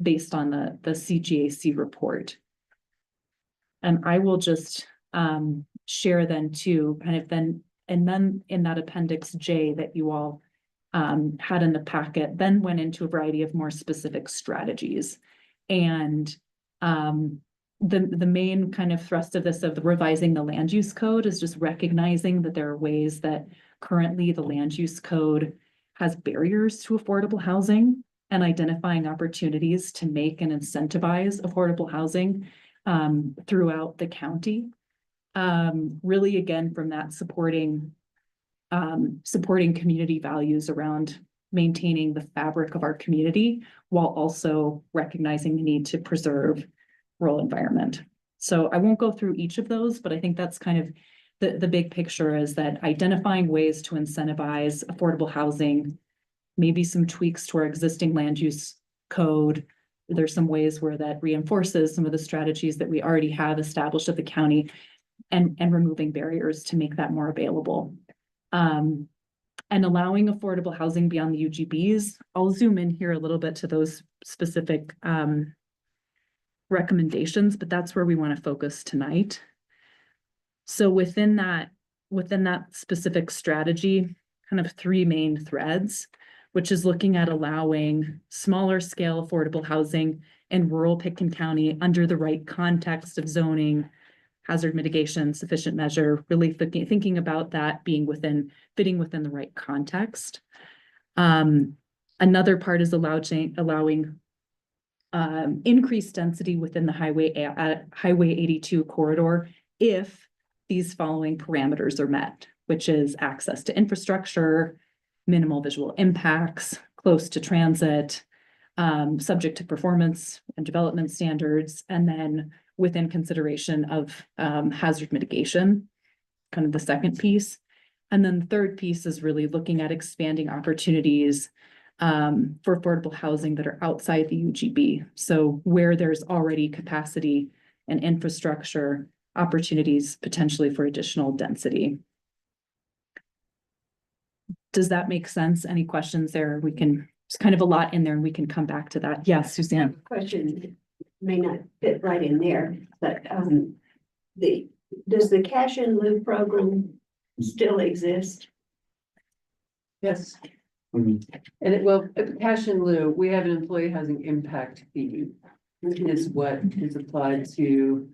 based on the CGAC report. And I will just share then too, kind of then, and then in that appendix J that you all had in the packet, then went into a variety of more specific strategies. And the main kind of thrust of this, of the revising the land use code, is just recognizing that there are ways that currently the land use code has barriers to affordable housing, and identifying opportunities to make and incentivize affordable housing throughout the county. Really, again, from that supporting community values around maintaining the fabric of our community, while also recognizing the need to preserve rural environment. So I won't go through each of those, but I think that's kind of the big picture, is that identifying ways to incentivize affordable housing, maybe some tweaks to our existing land use code. There's some ways where that reinforces some of the strategies that we already have established at the county, and removing barriers to make that more available. And allowing affordable housing beyond the UGBs. I'll zoom in here a little bit to those specific recommendations, but that's where we want to focus tonight. So within that specific strategy, kind of three main threads, which is looking at allowing smaller scale affordable housing in rural Pitkin County under the right context of zoning, hazard mitigation, sufficient measure, really thinking about that being fitting within the right context. Another part is allowing increased density within the Highway 82 corridor if these following parameters are met, which is access to infrastructure, minimal visual impacts, close to transit, subject to performance and development standards, and then within consideration of hazard mitigation, kind of the second piece. And then the third piece is really looking at expanding opportunities for affordable housing that are outside the UGB. So where there's already capacity and infrastructure, opportunities potentially for additional density. Does that make sense? Any questions there? It's kind of a lot in there, and we can come back to that. Yes, Suzanne. Question may not fit right in there, but does the cash in lieu program still exist? Yes. Mhm. And cash in lieu, we have an employee housing impact fee, is what is applied to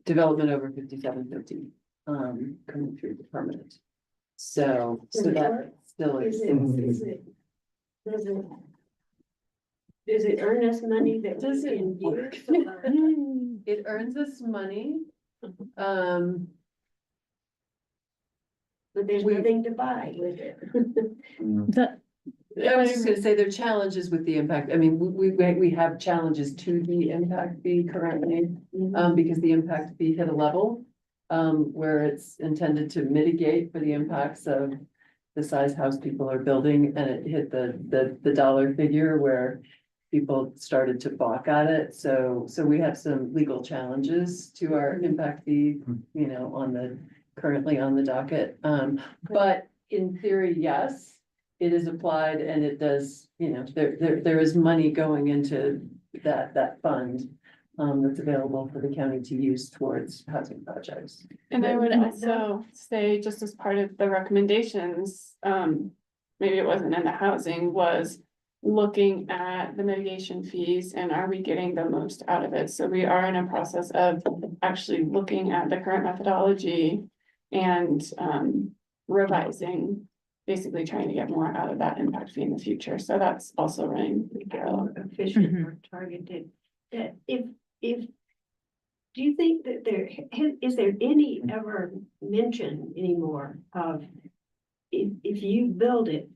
development over 5750, coming through the permanent. So that still exists. Does it earn us money that Does we it can work? use? It earns us money. But there's nothing to buy with it. I was just gonna say there are challenges with the impact. I mean, we have challenges to the impact fee currently, because the impact fee hit a level where it's intended to mitigate for the impacts of the size house people are building, and it hit the dollar figure where people started to balk at it. So we have some legal challenges to our impact fee, you know, currently on the docket. But in theory, yes, it is applied and it does, you know, there is money going into that fund. That's available for the county to use towards housing projects. And I would No. also say, just as part of the recommendations, maybe it wasn't in the housing, was looking at the mitigation fees and are we getting the most out of it? So we are in a process of actually looking at the current methodology and revising, basically trying to get more out of that impact fee in the future. So that's also running We get parallel. more efficient, more targeted. That if, do you think that is there any ever mention anymore of if you build it,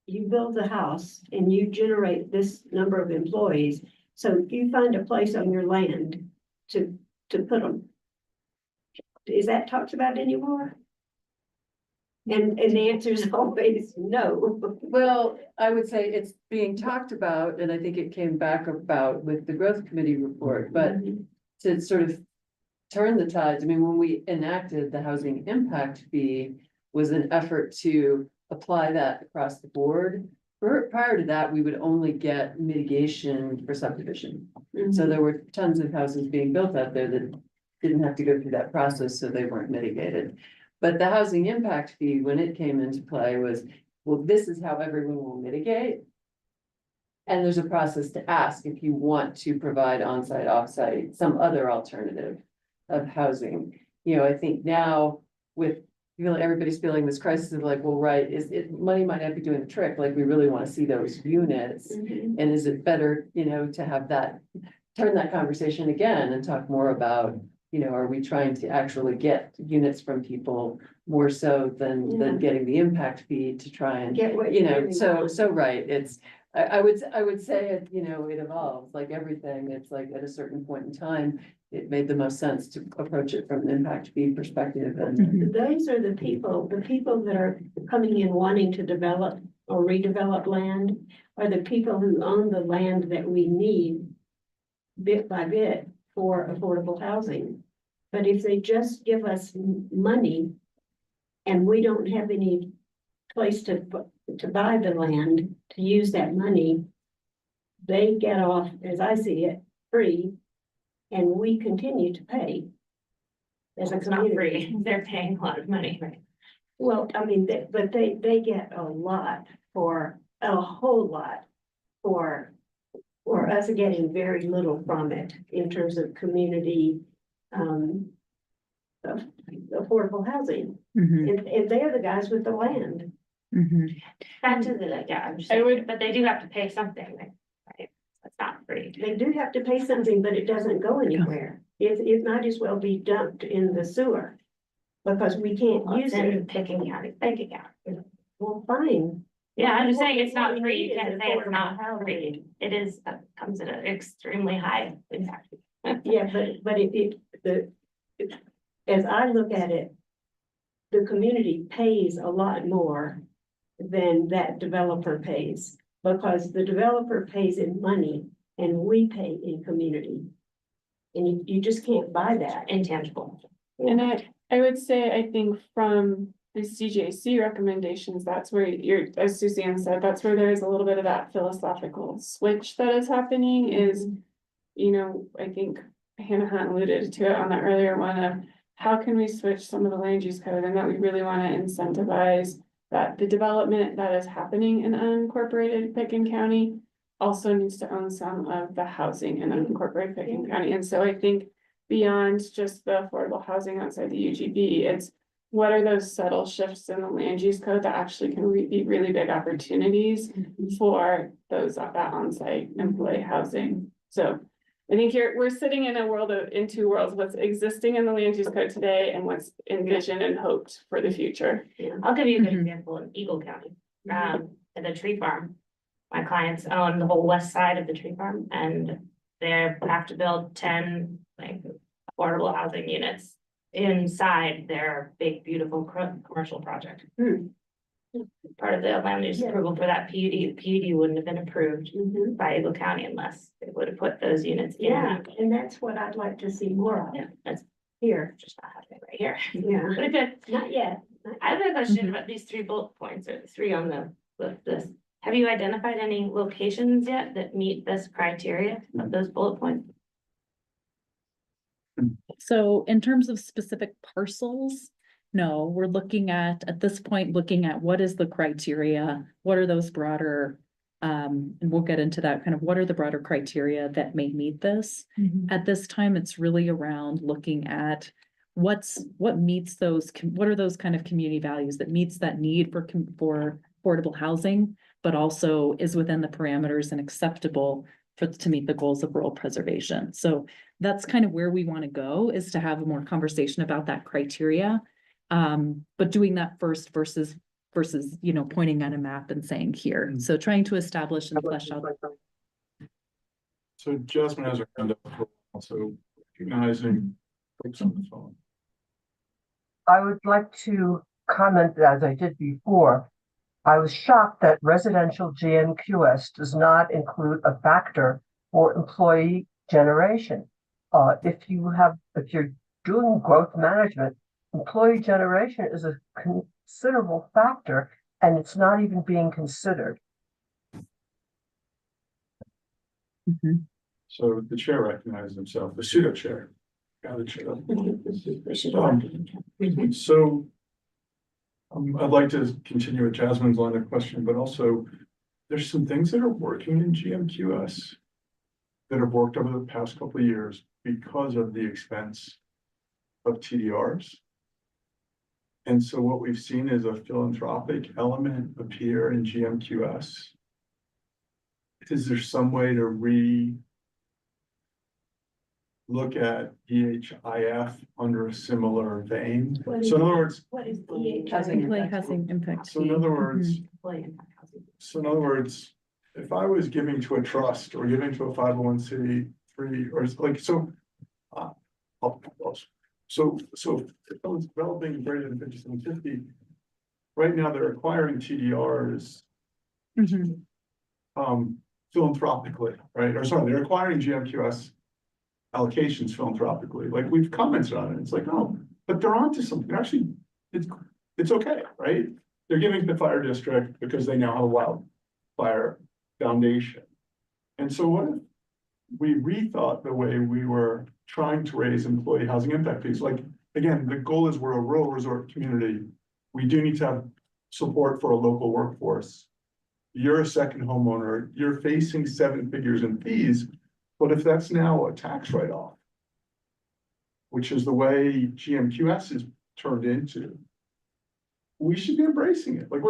you build the house and you generate this number of employees, so if you find a place on your land to put them, is that talked about anymore? And the answer is always no. Well, I would say it's being talked about, and I think it came back about with the growth committee report, but to sort of turn the tides, I mean, when we enacted the housing impact fee was an effort to apply that across the board. Prior to that, we would only get mitigation for subdivision. So there were tons of houses being built out there that didn't have to go through that process, so they weren't mitigated. But the housing impact fee, when it came into play, was, well, this is how everyone will mitigate. And there's a process to ask if you want to provide onsite, offsite, some other alternative of housing. You know, I think now with, you know, everybody's feeling this crisis of like, well, right, money might not be doing the trick, like we really want to see those units. And is it better, you know, to have that, turn that conversation again and talk more about, you know, are we trying to actually get units from people more so than getting the impact fee to try and, Get what you know, really so want. right, it's, I would say it, you know, it evolves like everything. It's like at a certain point in time, it made the most sense to approach it from an impact fee perspective and. Those are the people that are coming in wanting to develop or redevelop land are the people who own the land that we need bit by bit for affordable housing. But if they just give us money and we don't have any place to buy the land, to use that money, they get off, as I see it, free, and we continue to pay. As a It's not community. free, they're paying a lot of money, right? Well, I mean, but they get a lot for, a whole lot for us getting very little from it in terms of community, affordable housing. And they're the guys with the land. Back to the, yeah, I'm just I saying, would- but they do have to pay something, right? It's not free. They do have to pay something, but it doesn't go anywhere. It might as well be dumped in the sewer. Because we can't Well, use it's in it. Picking County bank account. Well, fine. Yeah, I'm just saying it's not What we free. need You is can't say it's not affordable free. housing. It is, comes at an extremely high impact. Yeah, but as I look at it, the community pays a lot more than that developer pays. Because the developer pays in money and we pay in community. And you just can't buy that. Intangible. And I would say, I think from the CJC recommendations, that's where you're, as Suzanne said, that's where there is a little bit of that philosophical switch that is happening is, you know, I think Hannah Hunt alluded to it on that earlier one of how can we switch some of the land use code and that we really want to incentivize that the development that is happening in unincorporated Pickens County also needs to own some of the housing in unincorporated Pickens County. And so I think beyond just the affordable housing outside the UGB, it's what are those subtle shifts in the land use code that actually can be really big opportunities for those that on-site employee housing. So I think we're sitting in a world in two worlds, what's existing in the land use code today and what's envisioned and hoped for the future. I'll give you a good Mhm. example in Eagle County, at the tree farm. My clients own the whole west side of the tree farm and they have to build 10 like affordable housing units inside their big, beautiful commercial project. Part of the land use Yeah. approval for that PUD wouldn't have been approved Mhm. by Eagle County unless they would have put those units in. Yeah, and that's what I'd like to see more of Yeah, that's here. just not happening right here. Yeah, But it could. not yet. I have a question Mhm. about these 3 bullet points or the 3 on the with this. Have you identified any locations yet that meet this criteria of those bullet points? So in terms of specific parcels, no, we're looking at this point, looking at what is the criteria? What are those broader, and we'll get into that kind of, what are the broader criteria that may meet this? At this time, it's really around looking at what meets those, what are those kind of community values that meets that need for affordable housing, but also is within the parameters and acceptable to meet the goals of rural preservation. So that's kind of where we want to go, is to have a more conversation about that criteria. But doing that first versus, you know, pointing at a map and saying here. So trying to establish and flesh out. So Jasmine has her hand up, also recognizing folks on the phone. I would like to comment, as I did before. I was shocked that residential GMQS does not include a factor for employee generation. If you're doing growth management, employee generation is a considerable factor, and it's not even being considered. So the chair recognizes himself, the pseudo chair. Got the chair. So I'd like to continue with Jasmine's line of question, but also there's some things that are working in GMQS that have worked over the past couple of years because of the expense of TDRs. And so what we've seen is a philanthropic element appear in GMQS. Is there some way to look at EHIF under a similar vein? So in other words, What is Housing impact. so in other words, Mm-hmm. in other words, if I was giving to a trust or giving to a 501c3 or like, so if I was developing greater than 5750, right now they're acquiring TDRs philanthropically, right? Or sorry, they're acquiring GMQS allocations philanthropically. Like we've commented on it. It's like, oh, but they're onto something. Actually, it's okay, right? They're giving to the fire district because they now have a wildfire foundation. And so what if we rethought the way we were trying to raise employee housing impact fees? Like, again, the goal is we're a rural resort community. We do need to have support for a local workforce. You're a second homeowner, you're facing 7 figures in fees, but if that's now a tax write-off, which is the way GMQS is turned into, we should be embracing it. Like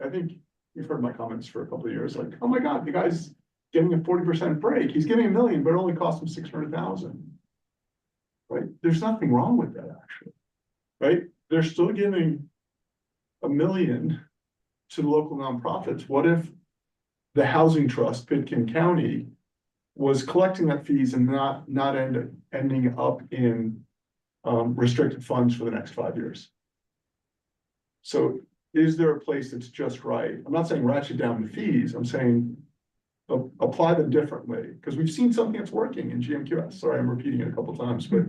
I think you've heard my comments for a couple of years, like, oh my God, the guy's getting a 40% break. He's getting $1 million, but it only cost him 600,000. Right? There's nothing wrong with that, actually. Right? They're still giving $1 million to the local nonprofits. What if the housing trust, Pitkin County, was collecting that fees and not ending up in restricted funds for the next 5 years? So is there a place that's just right? I'm not saying ratchet down the fees. I'm saying apply them differently, because we've seen something that's working in GMQS. Sorry, I'm repeating it a couple of times, but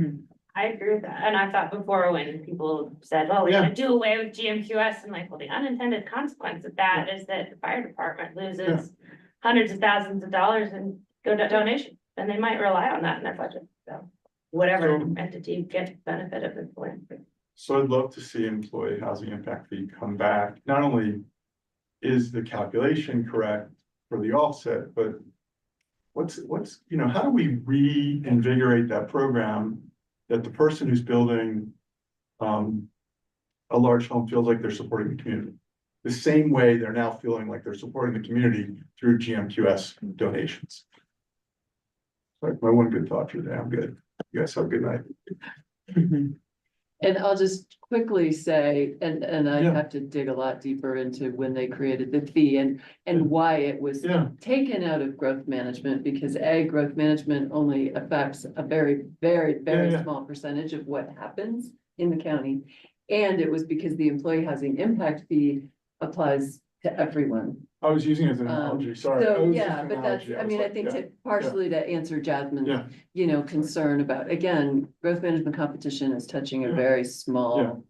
I agree with that. And I thought before when people said, well, we gotta do away with GMQS, and like, well, the unintended consequence of that is that the fire department loses hundreds of thousands of dollars in donation. And they might rely on that in their budget. So whatever entity gets benefit of it. so I'd love to see employee housing impact fee come back. Not only is the calculation correct for the offset, but what's, how do we reinvigorate that program that the person who's building a large home feels like they're supporting the community? The same way they're now feeling like they're supporting the community through GMQS donations. Like my one good thought for today. I'm good. You guys have a good night. And I'll just quickly say, and I Yeah. have to dig a lot deeper into when they created the fee and why it was taken out of growth management, because growth management only affects a very, very, very Yeah. small percentage of what happens in the county. And it was because the employee housing impact fee applies to everyone. I was using it as an analogy, sorry. It So, was yeah, just an but that's, analogy. I was mean, I like, think yeah. to partially to answer Jasmine's, Yeah. concern about, again, growth management competition is touching a Yeah. very Yeah. small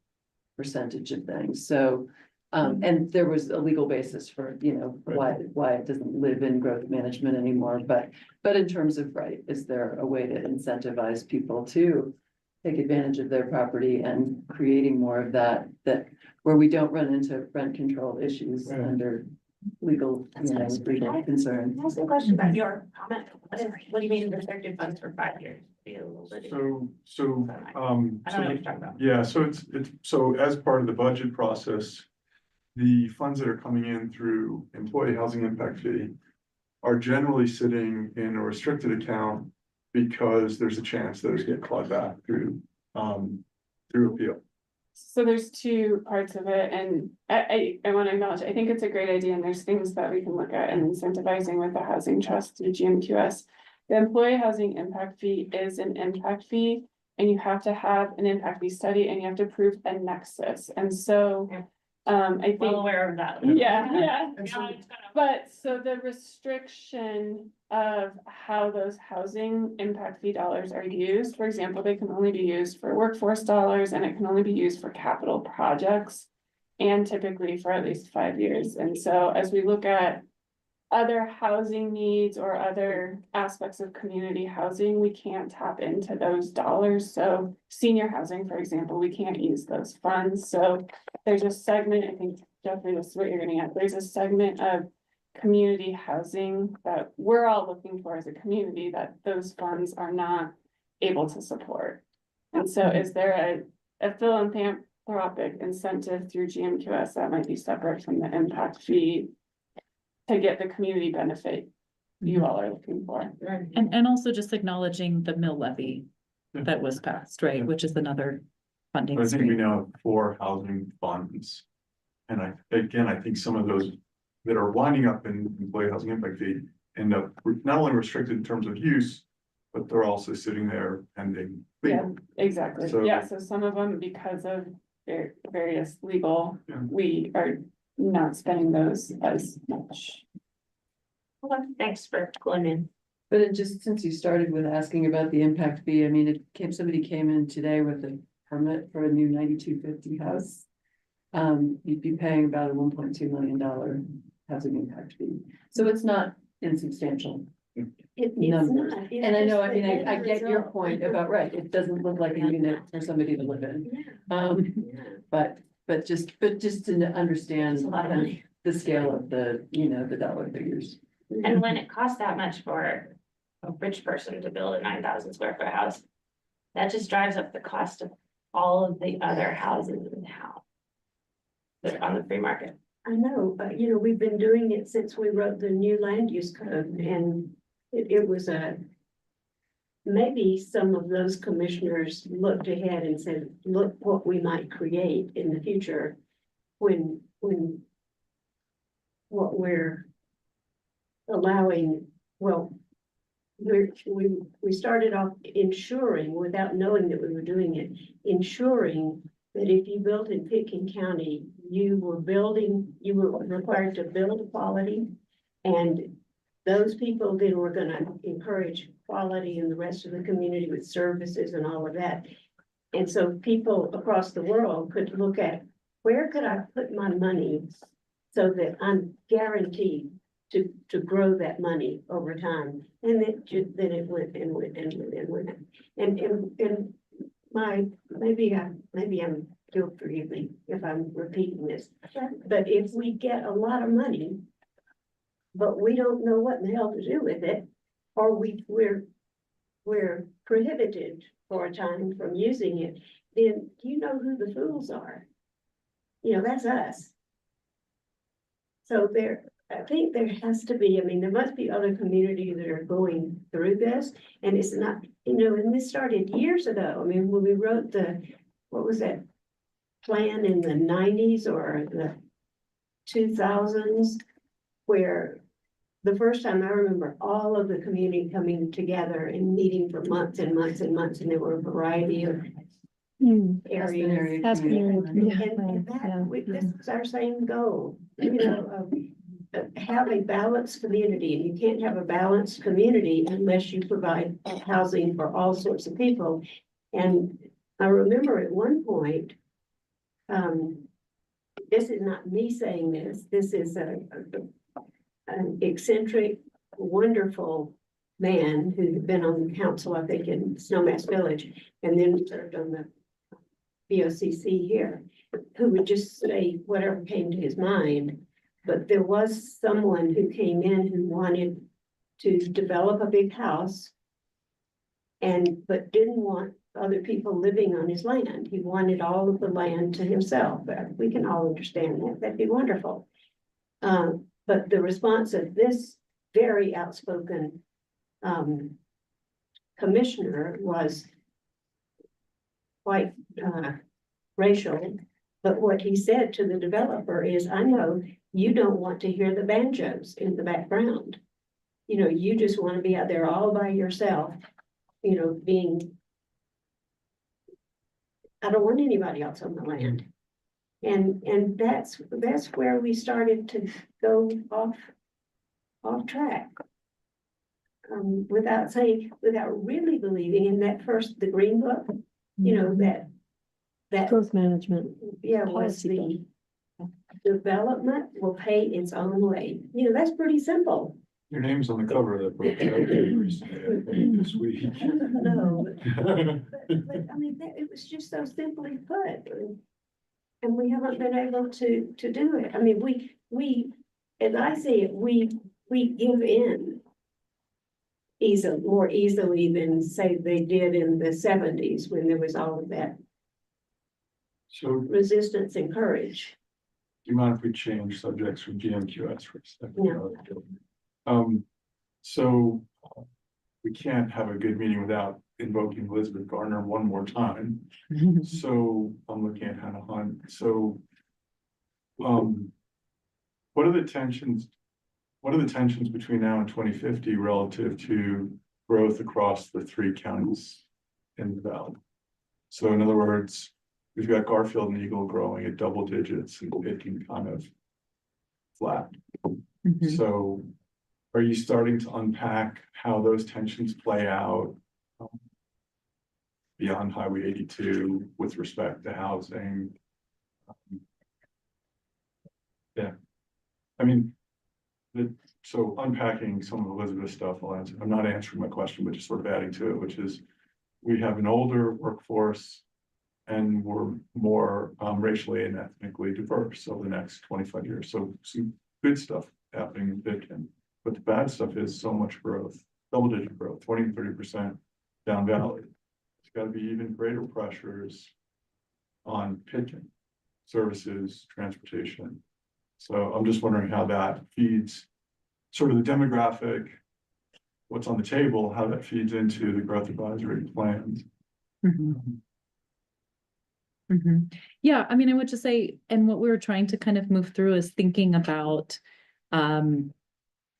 percentage of things. So, And there was a legal basis for, why it doesn't live in growth management anymore, but in terms of, right, is there a way to incentivize people to take advantage of their property and creating more of that where we don't run into rent control issues Right. under legal, legal concern. Can I ask a question about your comment? What do you mean restricted funds for 5 years? Be a little bit- So, I don't know what you're talking about. yeah, so so as part of the budget process, the funds that are coming in through employee housing impact fee are generally sitting in a restricted account because there's a chance those get clawed back through appeal. So there's two parts of it, and I want to acknowledge, I think it's a great idea, and there's things that we can look at in incentivizing with the housing trust through GMQS. The employee housing impact fee is an impact fee, and you have to have an impact fee study, and you have to prove a nexus, and so. I think. Well aware of that. Yeah. And so- But so the restriction of how those housing impact fee dollars are used, for example, they can only be used for workforce dollars and it can only be used for capital projects. And typically for at least 5 years. And so as we look at other housing needs or other aspects of community housing, we can't tap into those dollars. So senior housing, for example, we can't use those funds. So there's a segment, I think, Jeffrey, this is what you're getting at. There's a segment of community housing that we're all looking for as a community that those funds are not able to support. And so is there a philanthropic incentive through GMQS that might be separate from the impact fee to get the community benefit you all are looking for? And also just acknowledging the mill levy that was passed, right, which is another funding I think we stream. now have 4 housing funds. And I think some of those that are winding up in employee housing impact fee end up not only restricted in terms of use, but they're also sitting there pending. Yeah, exactly. So- Yeah, so some of them, because of various legal, Yeah. we are not spending those as much. Okay, thanks for calling in. But it just, since you started with asking about the impact fee, I mean, somebody came in today with a permit for a new 9250 house. You'd be paying about a $1.2 million housing impact fee. So it's not insubstantial. It's Numbers. not. It's And I know, just I mean, the I end get your result. point about, right, it doesn't look like a unit for somebody to live in. Yeah, yeah. But just to understand It's a lot of money. the scale of the dollar figures. And when it costs that much for a rich person to build a 9,000 square foot house, that just drives up the cost of all of the other houses in town that are on the free market. I know, but we've been doing it since we wrote the new land use code, and it was maybe some of those commissioners looked ahead and said, look what we might create in the future when what we're allowing, well, we started off ensuring, without knowing that we were doing it, ensuring that if you built in Pitkin County, you were required to build quality. And those people then were gonna encourage quality in the rest of the community with services and all of that. And so people across the world could look at, where could I put my money so that I'm guaranteed to grow that money over time? And then it went and went and went and went. And maybe I'm, you'll forgive me if I'm repeating this, but if we get a lot of money, but we don't know what the hell to do with it, or we're prohibited for a time from using it, then you know who the fools are. That's us. So I think there has to be, there must be other communities that are going through this, and it's not, and this started years ago. When we wrote what was that plan in the 90s or the 2000s, where the first time I remember all of the community coming together and meeting for months and months and months, and there were a variety of areas. That's community. good. And this is our same goal, have a balanced community, and you can't have a balanced community unless you provide housing for all sorts of people. And I remember at one point, this is not me saying this, this is an eccentric, wonderful man who's been on the council, I think, in Snowmass Village, and then served on the BOCC here, who would just say whatever came to his mind. But there was someone who came in who wanted to develop a big house but didn't want other people living on his land. He wanted all of the land to himself. We can all understand that. That'd be wonderful. But the response of this very outspoken commissioner was quite racial. But what he said to the developer is, I know you don't want to hear the banjos in the background. You know, you just want to be out there all by yourself, you know, I don't want anybody else on the land. And that's where we started to go off track. Without really believing in that first, the Green Book, you know, that Growth management. yeah, was policy the development will pay its own way. You know, that's pretty simple. Your name's on the cover of that book. This week. No, but I mean, it was just so simply put. And we haven't been able to do it. I mean, we, as I see it, we give in more easily than say they did in the 70s when there was all of that So, resistance and courage. do you mind if we change subjects from GMQS for a second? No. So we can't have a good meeting without invoking Elizabeth Garner one more time. So I'm looking at Hannah Hunt. So what are the tensions between now and 2050 relative to growth across the 3 counties in the valley? So in other words, we've got Garfield and Eagle growing at double digits and Pitkin kind of flat. Mhm. So are you starting to unpack how those tensions play out beyond Highway 82 with respect to housing? Yeah, I mean, so unpacking some of Elizabeth's stuff, I'm not answering my question, but just sort of adding to it, which is we have an older workforce and we're more racially and ethnically diverse over the next 25 years. So some good stuff happening in Pitkin. But the bad stuff is so much growth, double-digit growth, 20 to 30% down valley. There's got to be even greater pressures on Pitkin, services, transportation. So I'm just wondering how that feeds sort of the demographic, what's on the table, how that feeds into the growth advisory plans. Mhm. Mhm. Yeah, I mean, I would just say, and what we were trying to kind of move through is thinking about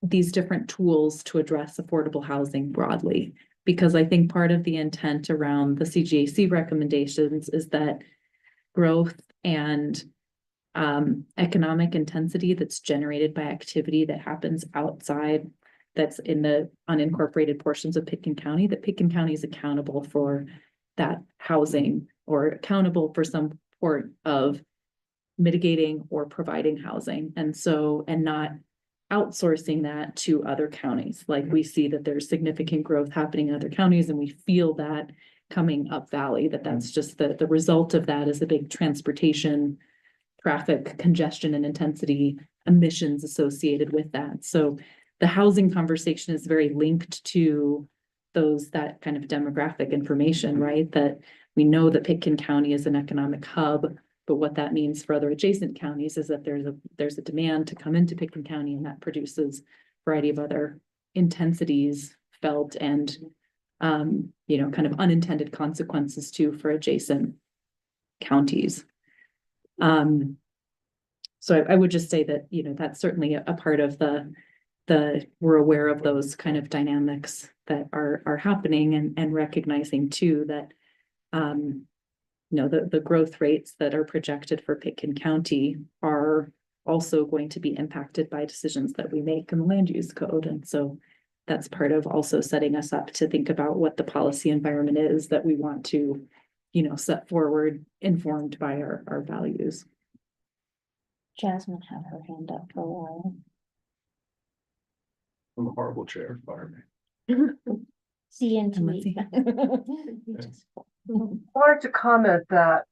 these different tools to address affordable housing broadly. Because I think part of the intent around the CGAC recommendations is that growth and economic intensity that's generated by activity that happens outside, that's in the unincorporated portions of Pitkin County, that Pitkin County is accountable for that housing or accountable for some part of mitigating or providing housing. And so, and not outsourcing that to other counties. Like we see that there's significant growth happening in other counties and we feel that coming up valley, that's just the result of that is a big transportation, traffic congestion and intensity emissions associated with that. So the housing conversation is very linked to that kind of demographic information, right? That we know that Pitkin County is an economic hub, but what that means for other adjacent counties is that there's a demand to come into Pitkin County, and that produces a variety of other intensities felt and kind of unintended consequences too for adjacent counties. So I would just say that, that's certainly a part of we're aware of those kind of dynamics that are happening and recognizing too that, the growth rates that are projected for Pitkin County are also going to be impacted by decisions that we make in the land use code. And so that's part of also setting us up to think about what the policy environment is that we want to, set forward informed by our values. Jasmine had her hand up for a while. I'm a horrible chair, fire me. See you in 2 Let's see. weeks. Wanted to comment that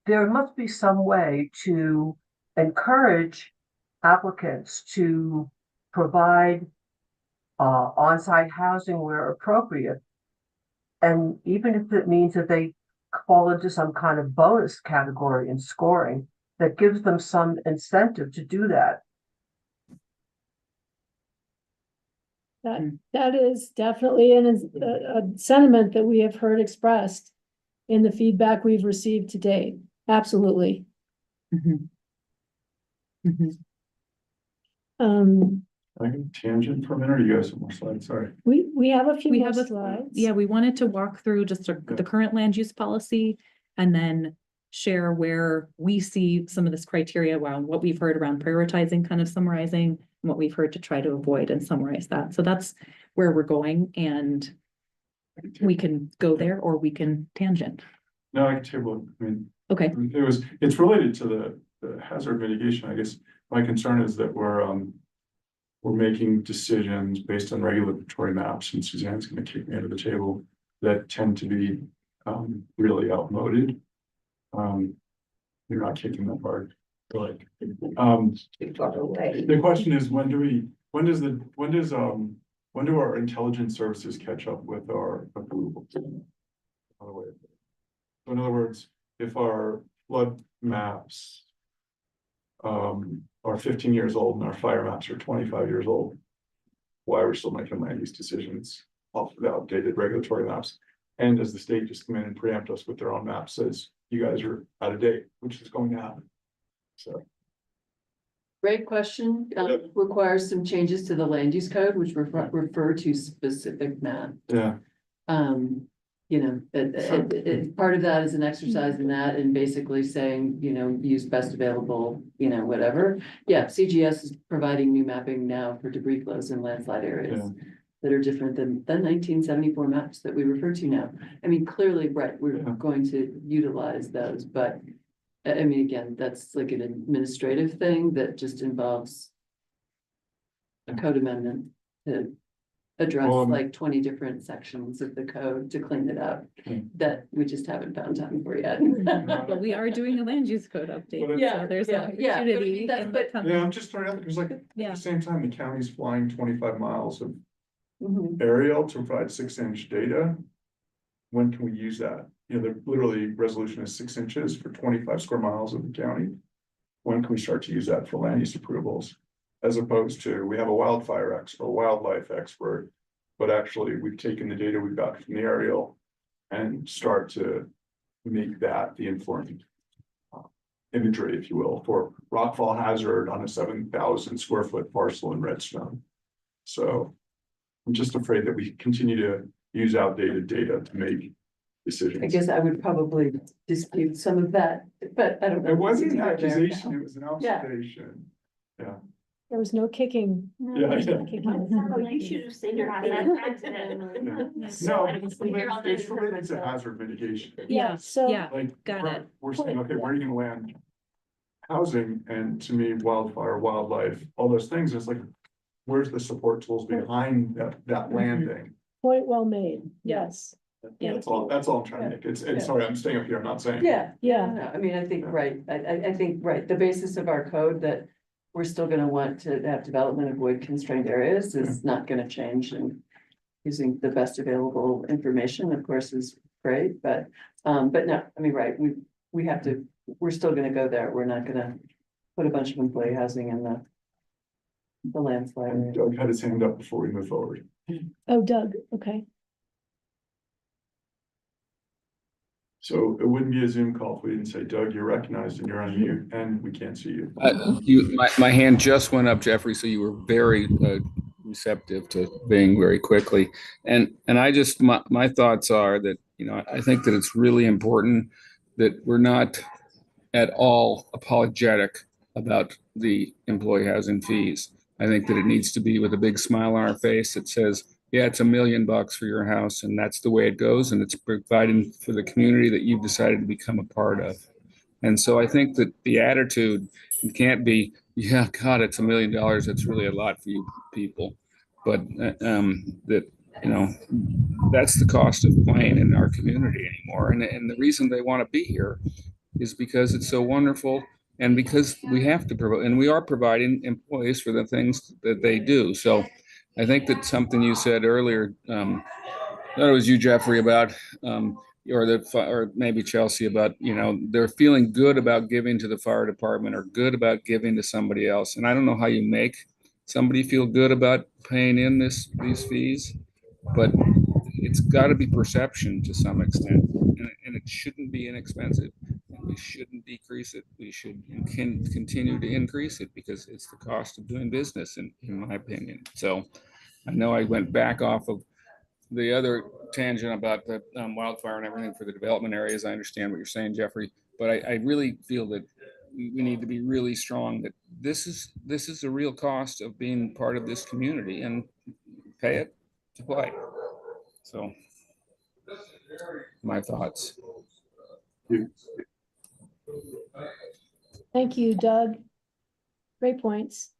there must be some way to encourage applicants to provide on-site housing where appropriate. And even if it means that they fall into some kind of bonus category in scoring, that gives them some incentive to do that. That is definitely a sentiment that we have heard expressed in the feedback we've received to date. Absolutely. Mhm. Mhm. I can tangent for a minute, or you guys have more slides, sorry. We have a few We more have slides. Yeah, we wanted to walk through just the current land use policy and then share where we see some of this criteria around what we've heard around prioritizing, kind of summarizing, and what we've heard to try to avoid and summarize that. So that's where we're going, and we can go there or we can tangent. No, I can table it. I mean, Okay, it's related to the hazard mitigation. I guess my concern is that we're making decisions based on regulatory maps, and Suzanne's gonna kick me under the table, that tend to be really outmoded. You're not kicking that hard, like, the question is, when do our intelligence services catch up with our approvals? So in other words, if our flood maps are 15 years old and our fire maps are 25 years old, why are we still making land use decisions off of the outdated regulatory maps? And does the state just come in and preempt us with their own map, says you guys are out of date, which is going to happen? So. Great question. Requires some changes to the land use code, which refer to specific map. Yeah. Part of that is an exercise in that and basically saying, use best available, whatever. Yeah, CGS is providing new mapping now for debris flows in landslide areas that are different than the 1974 maps that we refer to now. I mean, clearly, right, we're going to utilize those, but I mean, again, that's like an administrative thing that just involves a code amendment to address like 20 different sections of the code to clean it up that we just haven't found time for yet. but we are doing a land use code update. So there's an opportunity. I'm just throwing out because like at Yeah. the same time, the county's flying 25 miles of Mhm. aerial to provide 6-inch data. When can we use that? The literally resolution is 6 inches for 25 square miles of the county. When can we start to use that for land use approvals? As opposed to, we have a wildfire expert, wildlife expert, but actually we've taken the data we've got from the aerial and start to make that the informed imagery, if you will, for rockfall hazard on a 7,000 square foot parcel in Redstone. So I'm just afraid that we continue to use outdated data to make decisions. I guess I would probably dispute some of that, but I don't know. It wasn't an accusation, it was an Yeah. observation. Yeah. There was no kicking. Yeah, There was no yeah. kicking. You should have seen You're her. not that No, it's related to hazard mitigation. Yeah, so. Yeah, Like, got it. we're saying, okay, where are you gonna land housing? And to me, wildfire, wildlife, all those things, it's like, where's the support tools behind that landing? Point well made, Yeah. yes. Yeah. That's all I'm trying to make. It's sorry, I'm staying up here, I'm not saying. Yeah. Yeah. No, I mean, I think, right, I think, right, the basis of our code that we're still gonna want to have development of wood constrained areas is not gonna change, and using the best available information, of course, is great, but no, I mean, right, we have to, we're still gonna go there. We're not gonna put a bunch of employee housing in the landslide. And area. Doug had his hand up before we move forward. Oh, Doug, okay. So it wouldn't be a Zoom call if we didn't say, Doug, you're recognized and you're on mute and we can't see you. My hand just went up, Jeffrey, so you were very receptive to being very quickly. And I just, my thoughts are that, I think that it's really important that we're not at all apologetic about the employee housing fees. I think that it needs to be with a big smile on our face that says, yeah, it's $1 million for your house, and that's the way it goes, and it's providing for the community that you've decided to become a part of. And so I think that the attitude It can't be, yeah, God, it's $1 million. That's really a lot for you people. But that, you know, that's the cost of playing in our community anymore. And the reason they want to be here is because it's so wonderful and because we have to provide, and we are providing employees for the things that they do. So I think that something you said earlier, I thought it was you, Jeffrey, about, or maybe Chelsea, about, you know, they're feeling good about giving to the fire department or good about giving to somebody else. And I don't know how you make somebody feel good about paying in these fees, but it's got to be perception to some extent, and it shouldn't be inexpensive. We shouldn't decrease it. We should continue to increase it because it's the cost of doing business, in my opinion. So I know I went back off of the other tangent about the wildfire and everything for the development areas. I understand what you're saying, Jeffrey, but I really feel that we need to be really strong that this is a real cost of being part of this community, and pay it to play. So my thoughts. Thank you, Doug. Great points.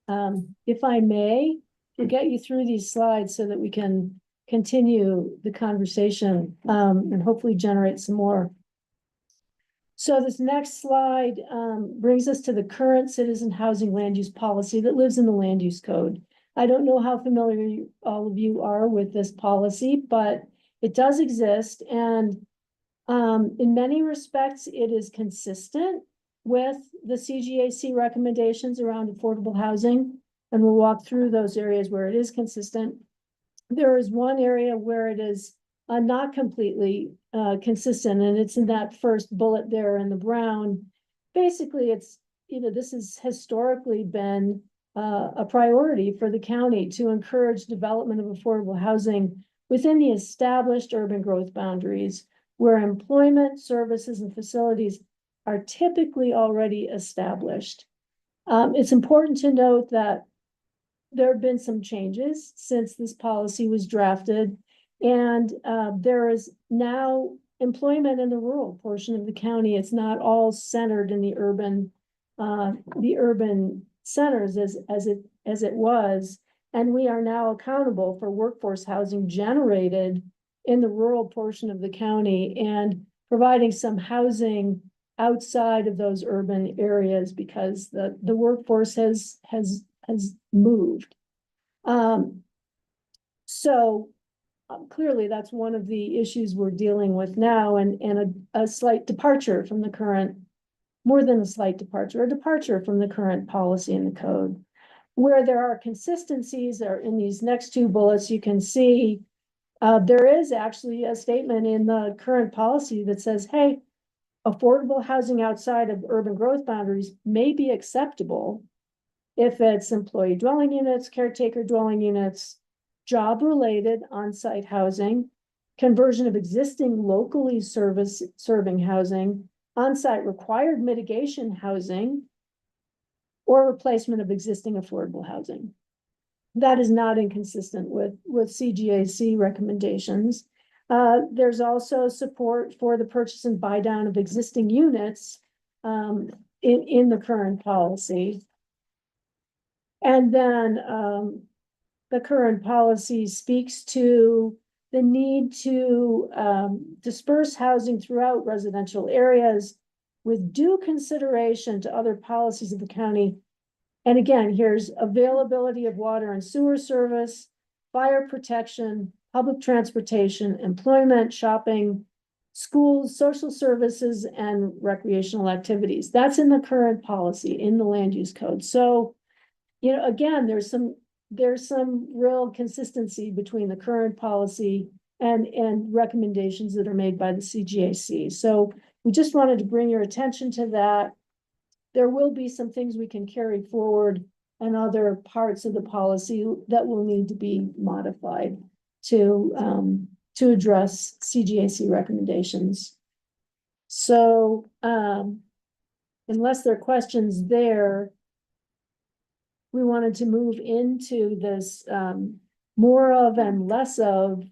If I may, we'll get you through these slides so that we can continue the conversation, and hopefully generate some more. So this next slide brings us to the current citizen housing land use policy that lives in the land use code. I don't know how familiar all of you are with this policy, but it does exist, and in many respects, it is consistent with the CGAC recommendations around affordable housing, and we'll walk through those areas where it is consistent. There is one area where it is not completely consistent, and it's in that first bullet there in the brown. Basically, it's, you know, this has historically been a priority for the county to encourage development of affordable housing within the established urban growth boundaries, where employment, services, and facilities are typically already established. It's important to note that there have been some changes since this policy was drafted, and there is now employment in the rural portion of the county. It's not all centered in the urban centers as it was, and we are now accountable for workforce housing generated in the rural portion of the county and providing some housing outside of those urban areas because the workforce has moved. So clearly that's one of the issues we're dealing with now, and a slight departure from the current, more than a slight departure, a departure from the current policy in the code. Where there are consistencies are in these next two bullets. You can see there is actually a statement in the current policy that says, hey, affordable housing outside of urban growth boundaries may be acceptable if it's employee dwelling units, caretaker dwelling units, job-related on-site housing, conversion of existing locally serving housing, on-site required mitigation housing, or replacement of existing affordable housing. That is not inconsistent with CGAC recommendations. There's also support for the purchase and buy down of existing units in the current policy. And then the current policy speaks to the need to disperse housing throughout residential areas with due consideration to other policies of the county. And again, here's availability of water and sewer service, fire protection, public transportation, employment, shopping, schools, social services, and recreational activities. That's in the current policy in the land use code. So, you know, again, there's some real consistency between the current policy and recommendations that are made by the CGAC. So we just wanted to bring your attention to that. There will be some things we can carry forward and other parts of the policy that will need to be modified to address CGAC recommendations. So unless there are questions there, we wanted to move into this more of and less of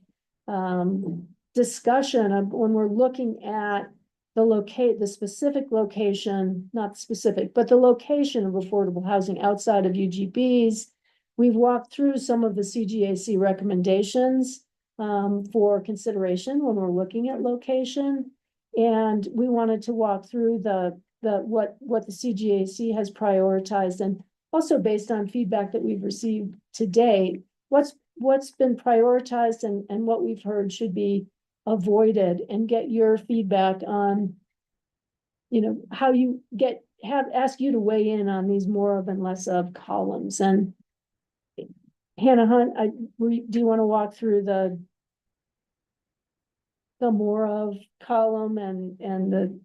discussion of when we're looking at the specific location, not specific, but the location of affordable housing outside of UGBs. We've walked through some of the CGAC recommendations for consideration when we're looking at location. And we wanted to walk through what the CGAC has prioritized, and also based on feedback that we've received to date, what's been prioritized and what we've heard should be avoided, and get your feedback on, how you ask you to weigh in on these more of and less of columns. And Hannah Hunt, do you want to walk through the more of column and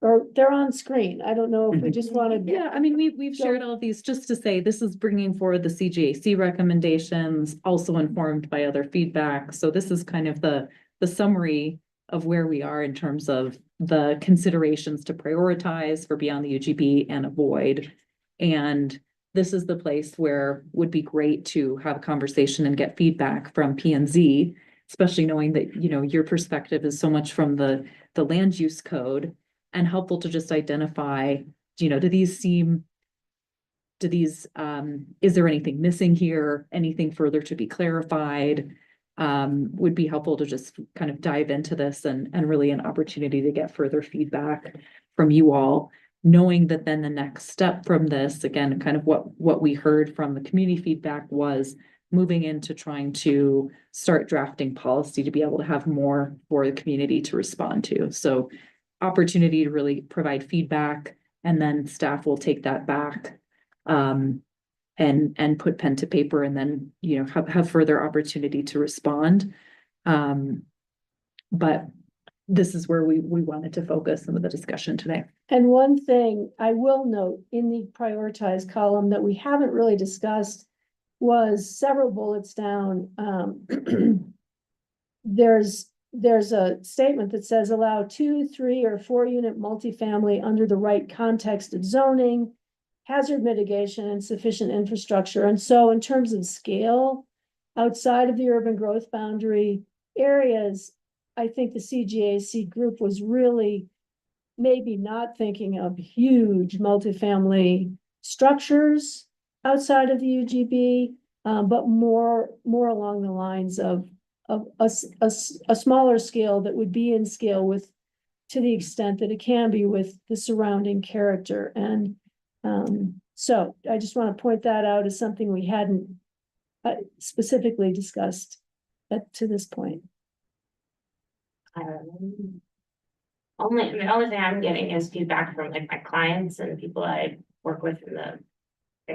or they're on screen? I don't know if we just wanted. Yeah, I mean, we've shared all of these just to say this is bringing forward the CGAC recommendations, also informed by other feedback. So this is kind of the summary of where we are in terms of the considerations to prioritize for beyond the UGB and avoid. And this is the place where would be great to have a conversation and get feedback from P&Z, especially knowing that, your perspective is so much from the land use code, and helpful to just identify, is there anything missing here? Anything further to be clarified? Would be helpful to just kind of dive into this and really an opportunity to get further feedback from you all, knowing that then the next step from this, again, kind of what we heard from the community feedback was moving into trying to start drafting policy to be able to have more for the community to respond to. So opportunity to really provide feedback, and then staff will take that back and put pen to paper, and then, have further opportunity to respond. But this is where we wanted to focus some of the discussion today. And one thing I will note in the prioritized column that we haven't really discussed was several bullets down. There's a statement that says allow 2, 3, or 4 unit multifamily under the right context of zoning, hazard mitigation, and sufficient infrastructure. And so in terms of scale, outside of the urban growth boundary areas, I think the CGAC group was really maybe not thinking of huge multifamily structures outside of the UGB, but more along the lines of a smaller scale that would be in scale with, to the extent that it can be, with the surrounding character. And so I just want to point that out as something we hadn't specifically discussed to this point. The only thing I'm getting is feedback from like my clients and people I work with in the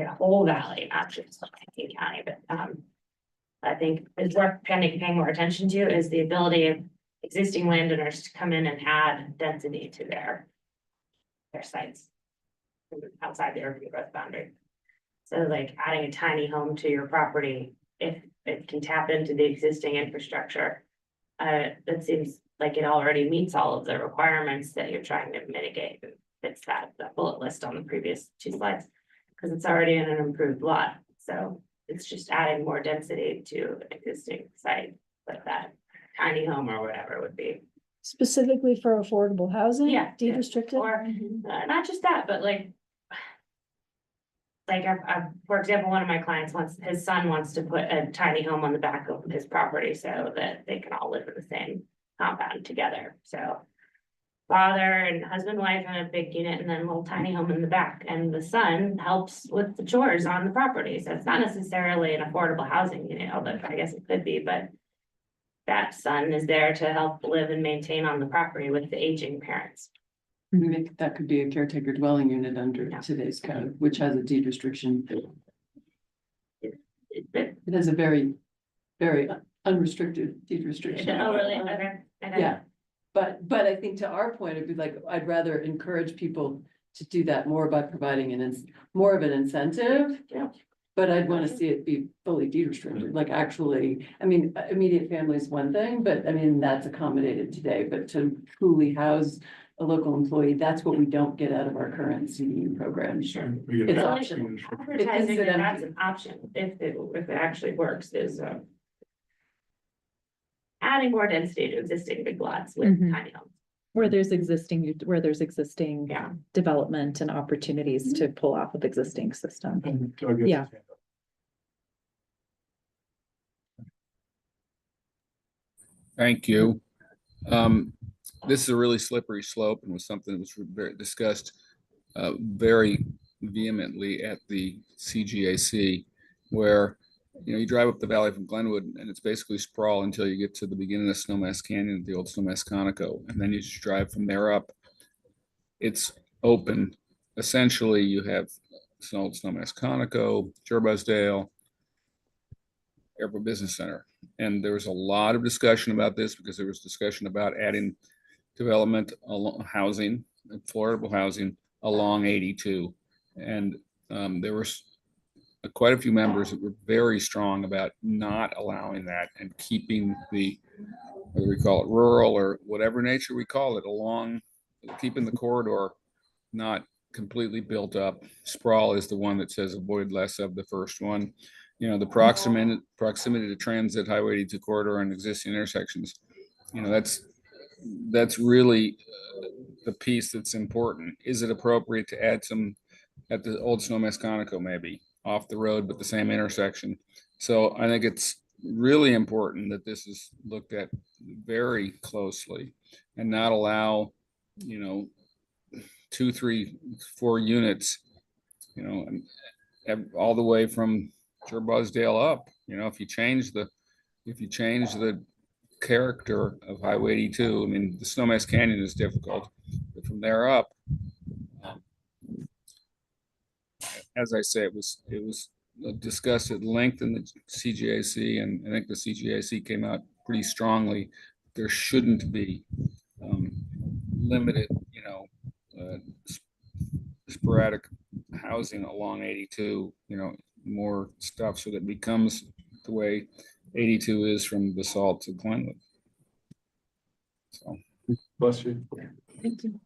whole valley, not just King County, but I think is worth paying more attention to is the ability of existing landowners to come in and add density to their sites outside the urban growth boundary. So like adding a tiny home to your property, if it can tap into the existing infrastructure, that seems like it already meets all of the requirements that you're trying to mitigate. It's that bullet list on the previous 2 slides, because it's already in an improved lot. So it's just adding more density to an existing site, but that tiny home or whatever would be. Specifically for affordable housing? Yeah, Deed yeah. restricted? Or not just that, but like for example, one of my clients his son wants to put a tiny home on the back of his property so that they can all live in the same compound together. So father and husband, wife in a big unit, and then a little tiny home in the back, and the son helps with the chores on the property. So it's not necessarily an affordable housing unit, although I guess it could be, but that son is there to help live and maintain on the property with the aging parents. That could be a caretaker dwelling unit under today's code, which has a deed restriction. It has a very, very unrestricted deed restriction. Oh, really? Okay. Yeah, but I think to our point, it'd be like, I'd rather encourage people to do that more by providing more of an incentive. Yeah. But I'd want to see it be fully deed restricted, like actually, I mean, immediate family is one thing, but I mean, that's accommodated today, but to truly house a local employee, that's what we don't get out of our current CDU program. Sure. We get It's that. optional. Advertising It is that an that's an option, if it actually works, is adding more density to existing big lots with Mhm. tiny homes. Where there's existing Yeah. development and opportunities to pull off of existing system. And Doug has Yeah. his hand up. Thank you. This is a really slippery slope and was something that was very discussed very vehemently at the CGAC, where you drive up the valley from Glenwood and it's basically sprawl until you get to the beginning of Snowmass Canyon, the old Snowmass Conoco, and then you just drive from there up. It's open. Essentially, you have old Snowmass Conoco, Sherbuzdale, Airport Business Center. And there was a lot of discussion about this because there was discussion about adding development along housing, affordable housing along 82. And there was quite a few members that were very strong about not allowing that and keeping the, whether we call it rural or whatever nature we call it, along, keeping the corridor not completely built up. Sprawl is the one that says avoid less of the first one. The proximity to transit, Highway 82 corridor and existing intersections. That's really the piece that's important. Is it appropriate to add some at the old Snowmass Conoco, maybe off the road, but the same intersection? So I think it's really important that this is looked at very closely and not allow, 2, 3, 4 units, and all the way from Sherbuzdale up. If you change the character of Highway 82, I mean, the Snowmass Canyon is difficult, but from there up, as I say, it was discussed at length in the CGAC, and I think the CGAC came out pretty strongly. There shouldn't be limited, sporadic housing along 82, more stuff so that it becomes the way 82 is from Basalt to Glenwood. So, Bless you. Thank you.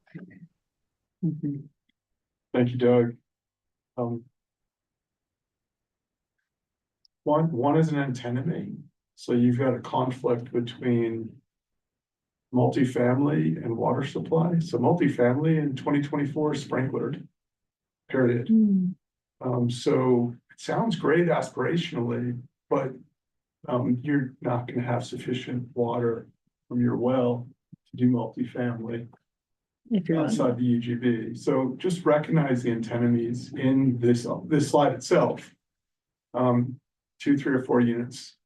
Mhm. Thank you, Doug. One is an antinomy. So you've got a conflict between multifamily and water supply. So multifamily in 2024 is sprinklered, period. So it sounds great aspirationally, but you're not going to have sufficient water from your well to do multifamily If you're on, outside the UGB. So just recognize the antinomies in this slide itself. 2, 3, or 4 units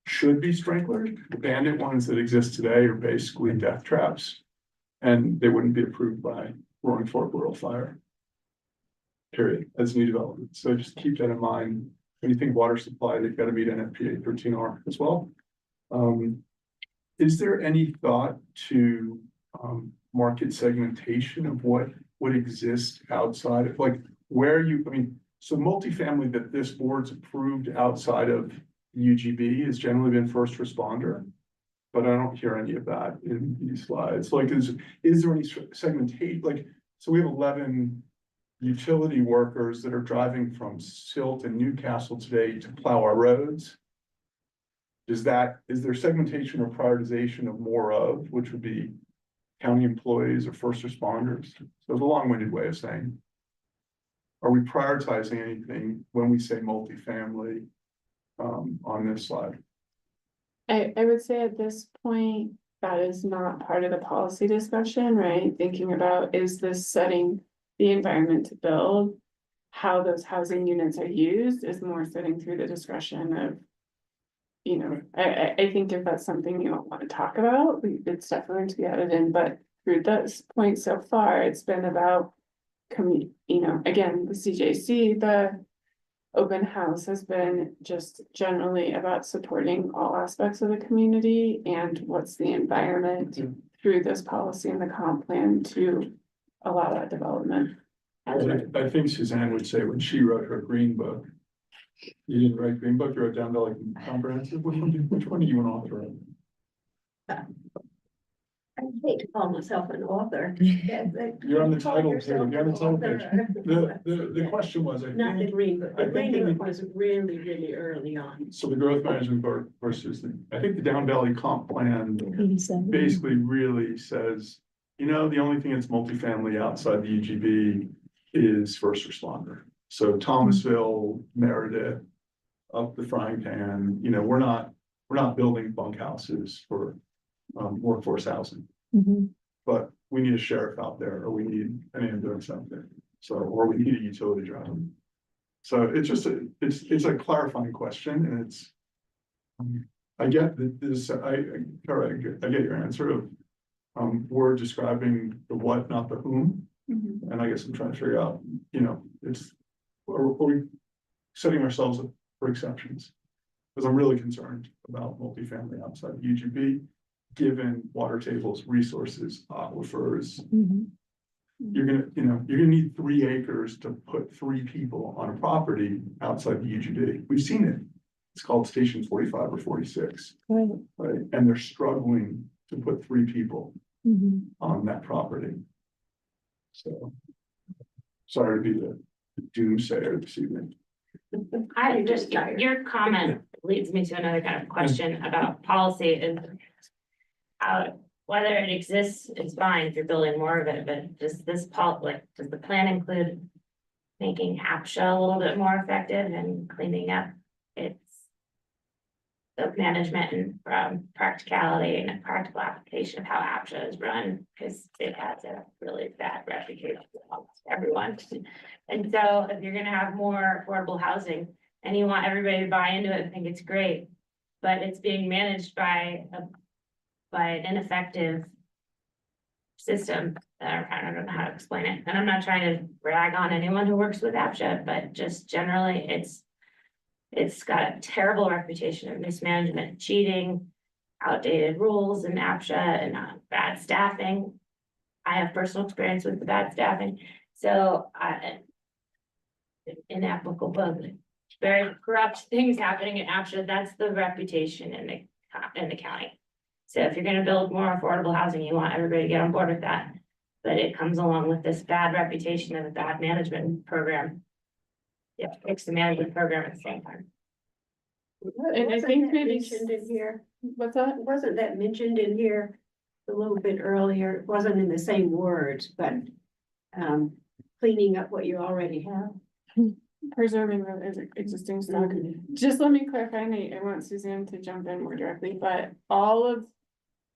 should be sprinklered. The bandit ones that exist today are basically death traps, and they wouldn't be approved by Roaring Fork Rural Fire. Period, as new development. So just keep that in mind. When you think water supply, they've got to meet NFPA 13R as well. Is there any thought to market segmentation of what would exist outside of, like, so multifamily that this board's approved outside of UGB has generally been first responder, but I don't hear any of that in these slides. Like, is there any segmentation? Like, so we have 11 utility workers that are driving from Silt and Newcastle today to plow our roads. Is there segmentation or prioritization of more of, which would be county employees or first responders? So it's a long-winded way of saying, are we prioritizing anything when we say multifamily on this slide? I would say at this point, that is not part of the policy discussion, right? Thinking about, is this setting the environment to build? How those housing units are used is more sitting through the discussion of, I think if that's something you don't want to talk about, it's definitely to be added in, but through this point so far, it's been about again, the CJC, the open house has been just generally about supporting all aspects of the community and what's the environment through this policy and the comp plan to allow that development. I think Suzanne would say when she wrote her green book, you didn't write green book, you wrote down to like comprehensive. Which one do you want to author? I hate to call myself an author. You're on the title page. You're on the title page. The question was, I Not the think, green book. I The think green book was really, really early on. so the growth management board versus I think the Down Valley comp plan 87. basically really says you know, the only thing that's multifamily outside the UGB is first responder. So Thomasville, Meredith, up the frying pan, you know, we're not building bunkhouses for workforce housing. Mhm. But we need a sheriff out there, or we need an ambulance out there, so, or we need a utility driver. So it's just it's a clarifying question, and it's. I get that this, Kara, I get your answer of, we're describing the what, not the whom. And I guess I'm trying to figure out, you know, are we setting ourselves up for exceptions? Because I'm really concerned about multifamily outside the UGB, given water tables, resources, aquifers. Mhm. You're gonna need 3 acres to put 3 people on a property outside the UGB. We've seen it. It's called Station 45 or 46, Right. right? And they're struggling to put 3 people Mhm. on that property. So, sorry to be the doomsayer this evening. I just, your comment leads me to another kind of question about policy and whether it exists, it's fine if you're building more of it, but does this does the plan include making APSHA a little bit more effective and cleaning up its the management and practicality and a practical application of how APSHA is run, because it has a really bad reputation with almost everyone. And so if you're gonna have more affordable housing and you want everybody to buy into it and think it's great, but it's being managed by an ineffective system, I don't know how to explain it, and I'm not trying to brag on anyone who works with APSHA, but just generally, it's got a terrible reputation of mismanagement, cheating, outdated rules in APSHA, and bad staffing. I have personal experience with the bad staffing, so inapplicable, very corrupt things happening in APSHA. That's the reputation in the county. So if you're gonna build more affordable housing, you want everybody to get on board with that. But it comes along with this bad reputation of a bad management program. Yeah, fix the management program at the same time. And I think maybe Mentioned in here, what's that? wasn't that mentioned in here a little bit earlier? It wasn't in the same words, but cleaning up what you already have. Preserving the existing stock. Just let me clarify, and I want Suzanne to jump in more directly, but all of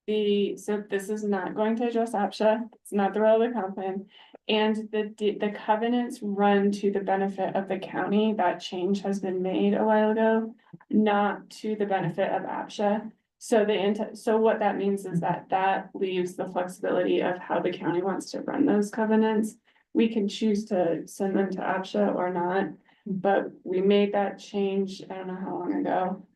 so this is not going to address APSHA, it's not the role of the comp plan. And the covenants run to the benefit of the county. That change has been made a while ago, not to the benefit of APSHA. So what that means is that leaves the flexibility of how the county wants to run those covenants. We can choose to send them to APSHA or not, but we made that change, I don't know how long ago.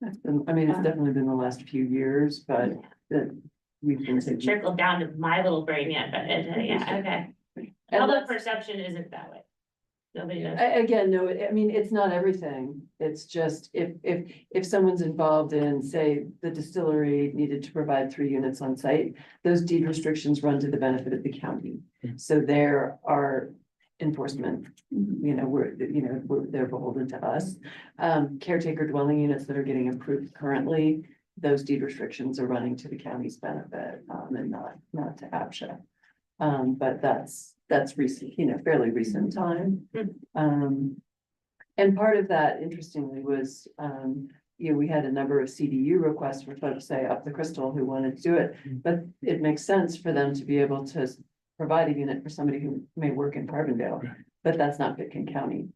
It's definitely been the last few years, but that we've been Hasn't taking. trickled down to my little brain yet, but yeah, okay. And Public that's- perception isn't that way. Nobody knows. Again, no, it's not everything. It's just if someone's involved in, say, the distillery needed to provide 3 units on site, those deed restrictions run to the benefit of the county. So there are enforcement, they're beholden to us. Caretaker dwelling units that are getting approved currently, those deed restrictions are running to the county's benefit, and not to APSHA. But that's recent, fairly recent time. And part of that, interestingly, was, we had a number of CDU requests for folks, say, up the Crystal, who wanted to do it. But it makes sense for them to be able to provide a unit for somebody who may work in Carbondale, but that's not Pitkin County.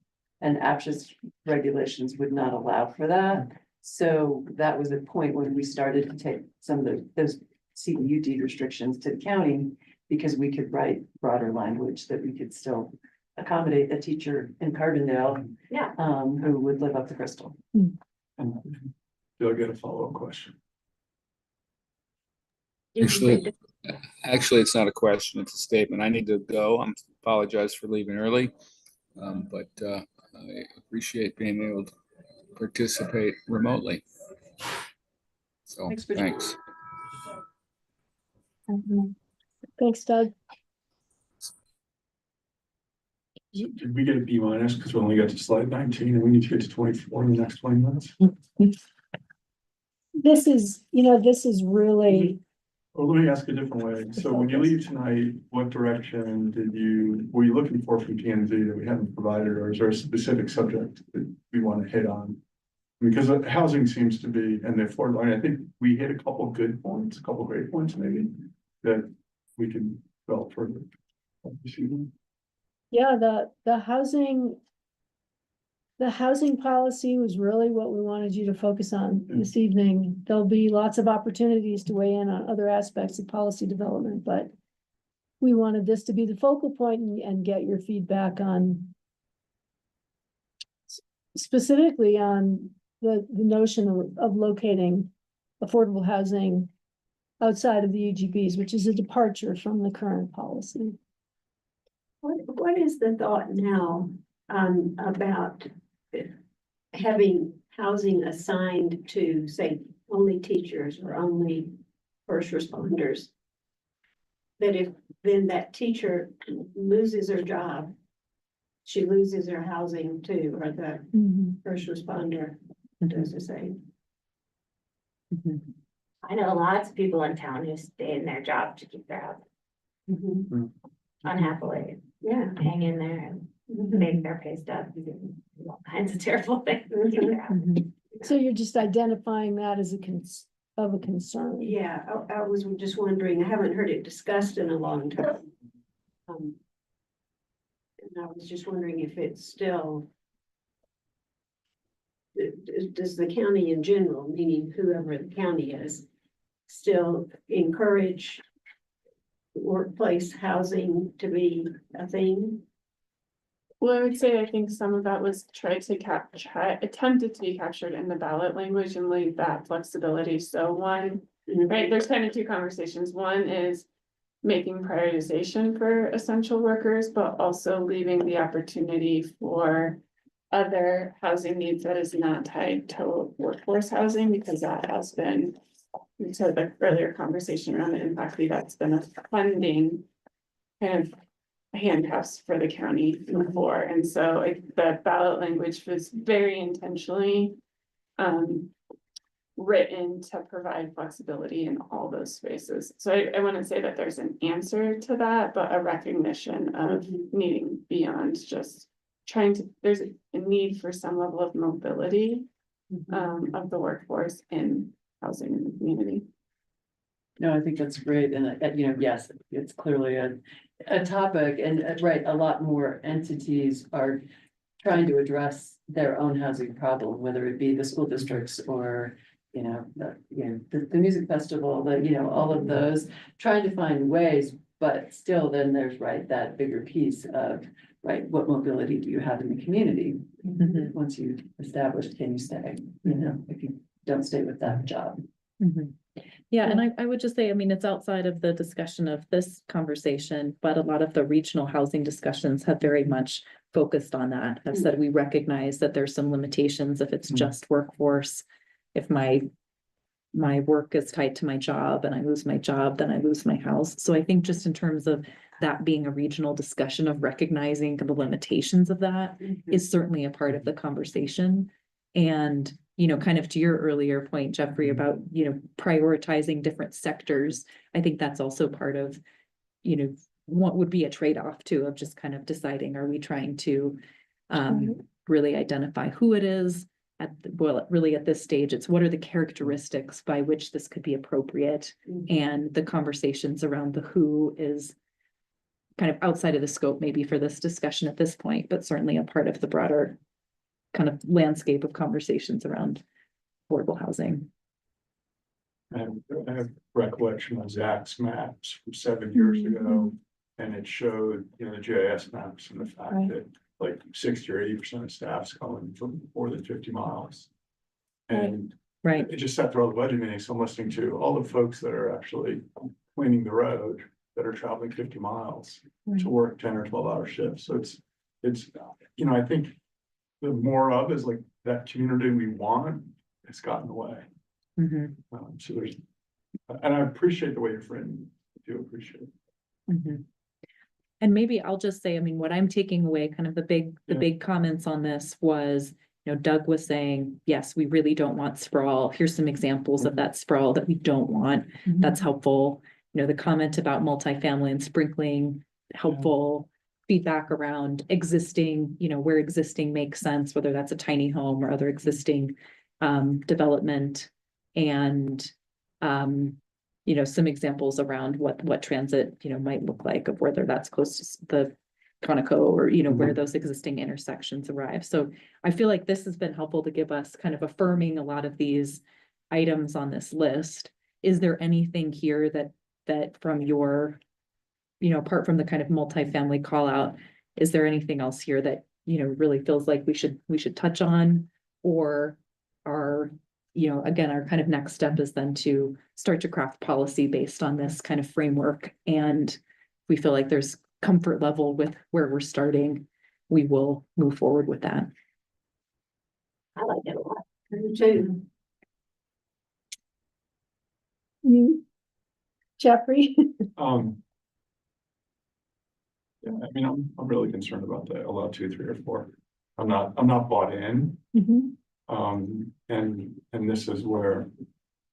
And APSHA's regulations would not allow for that. So that was a point when we started to take some of those CDU deed restrictions to the county, because we could write broader language that we could still accommodate a teacher in Carbondale. Yeah. Who would live up the Crystal. Do I get a follow-up question? Actually, it's not a question, it's a statement. I need to go. I apologize for leaving early. But I appreciate being able to participate remotely. So, Thanks for thanks. Thanks, Doug. Did we get a B minus because we only got to slide 19 and we need to get to 24 in the next 20 minutes? This is really Well, let me ask a different way. So when you leave tonight, what direction were you looking for from P and Z that we haven't provided, or is there a specific subject that we want to hit on? Because housing seems to be, and the affordable, I think we hit a couple good points, a couple great points maybe, that we can develop further. Yeah, the housing policy was really what we wanted you to focus on this evening. There'll be lots of opportunities to weigh in on other aspects of policy development, but we wanted this to be the focal point and get your feedback on specifically on the notion of locating affordable housing outside of the UGBs, which is a departure from the current policy. What is the thought now, about having housing assigned to, say, only teachers or only first responders? That if then that teacher loses her job, she loses her housing too, or the first responder does the same. I know lots of people in town who stay in their job to keep their house unhappily, Yeah. hang in there and make their pay stub, all kinds of terrible things. to keep their house. So you're just identifying that as of a concern. Yeah, I was just wondering, I haven't heard it discussed in a long time. And I was just wondering if it's still. Does the county in general, meaning whoever the county is, still encourage workplace housing to be a thing? Well, I would say, I think some of that was attempted to be captured in the ballot language and leave that flexibility. So one, right, there's kind of two conversations. One is making prioritization for essential workers, but also leaving the opportunity for other housing needs that is not tied to workforce housing, because that has been, so the earlier conversation around the impact fee, that's been a funding kind of handcuffs for the county before. And so the ballot language was very intentionally written to provide flexibility in all those spaces. So I wouldn't say that there's an answer to that, but a recognition of needing beyond just there's a need for some level of mobility of the workforce in housing in the community. No, I think that's great. And, yes, it's clearly a topic and, right, a lot more entities are trying to address their own housing problem, whether it be the school districts or, the music festival, all of those, trying to find ways, but still then there's, right, that bigger piece of, right, what mobility do you have in the community? Once you establish, can you stay, if you don't stay with that job. Yeah, and I would just say, I mean, it's outside of the discussion of this conversation, but a lot of the regional housing discussions have very much focused on that. Have said we recognize that there's some limitations if it's just workforce. If my work is tied to my job and I lose my job, then I lose my house. So I think just in terms of that being a regional discussion of recognizing the limitations of that is certainly a part of the conversation. And kind of to your earlier point, Jeffrey, about, prioritizing different sectors. I think that's also part of, what would be a trade-off too, of just kind of deciding, are we trying to really identify who it is really at this stage, it's what are the characteristics by which this could be appropriate, and the conversations around the who is kind of outside of the scope maybe for this discussion at this point, but certainly a part of the broader kind of landscape of conversations around affordable housing. I have recollection of Zach's maps from 7 years ago, and it showed, the GIS maps and the fact that like 60 or 80% of staff's coming from more than 50 miles. And it just sat through all the budget meetings, so I'm listening to all the folks that are actually cleaning the road that are traveling 50 miles to work 10 or 12-hour shifts. So it's I think the more of is like that community we want has gotten away. So there's, and I appreciate the way you're framing. I do appreciate it. And maybe I'll just say, I mean, what I'm taking away, kind of the big comments on this was, You know, Doug was saying, yes, we really don't want sprawl. Here's some examples of that sprawl that we don't want. That's helpful. You know, the comment about multifamily and sprinkling, helpful. Feedback around existing, you know, where existing makes sense, whether that's a tiny home or other existing development. And you know, some examples around what transit, you know, might look like, of whether that's close to the Conoco or, you know, where those existing intersections arrive. So I feel like this has been helpful to give us kind of affirming a lot of these items on this list. Is there anything here that from your, you know, apart from the kind of multifamily call out, is there anything else here that, you know, really feels like we should touch on? Or are, you know, again, our kind of next step is then to start to craft policy based on this kind of framework. And we feel like there's comfort level with where we're starting, we will move forward with that. I like it a lot. Too. Jeffrey? Yeah, I mean, I'm really concerned about the allow 2, 3, or 4. I'm not bought in. Mhm. And this is where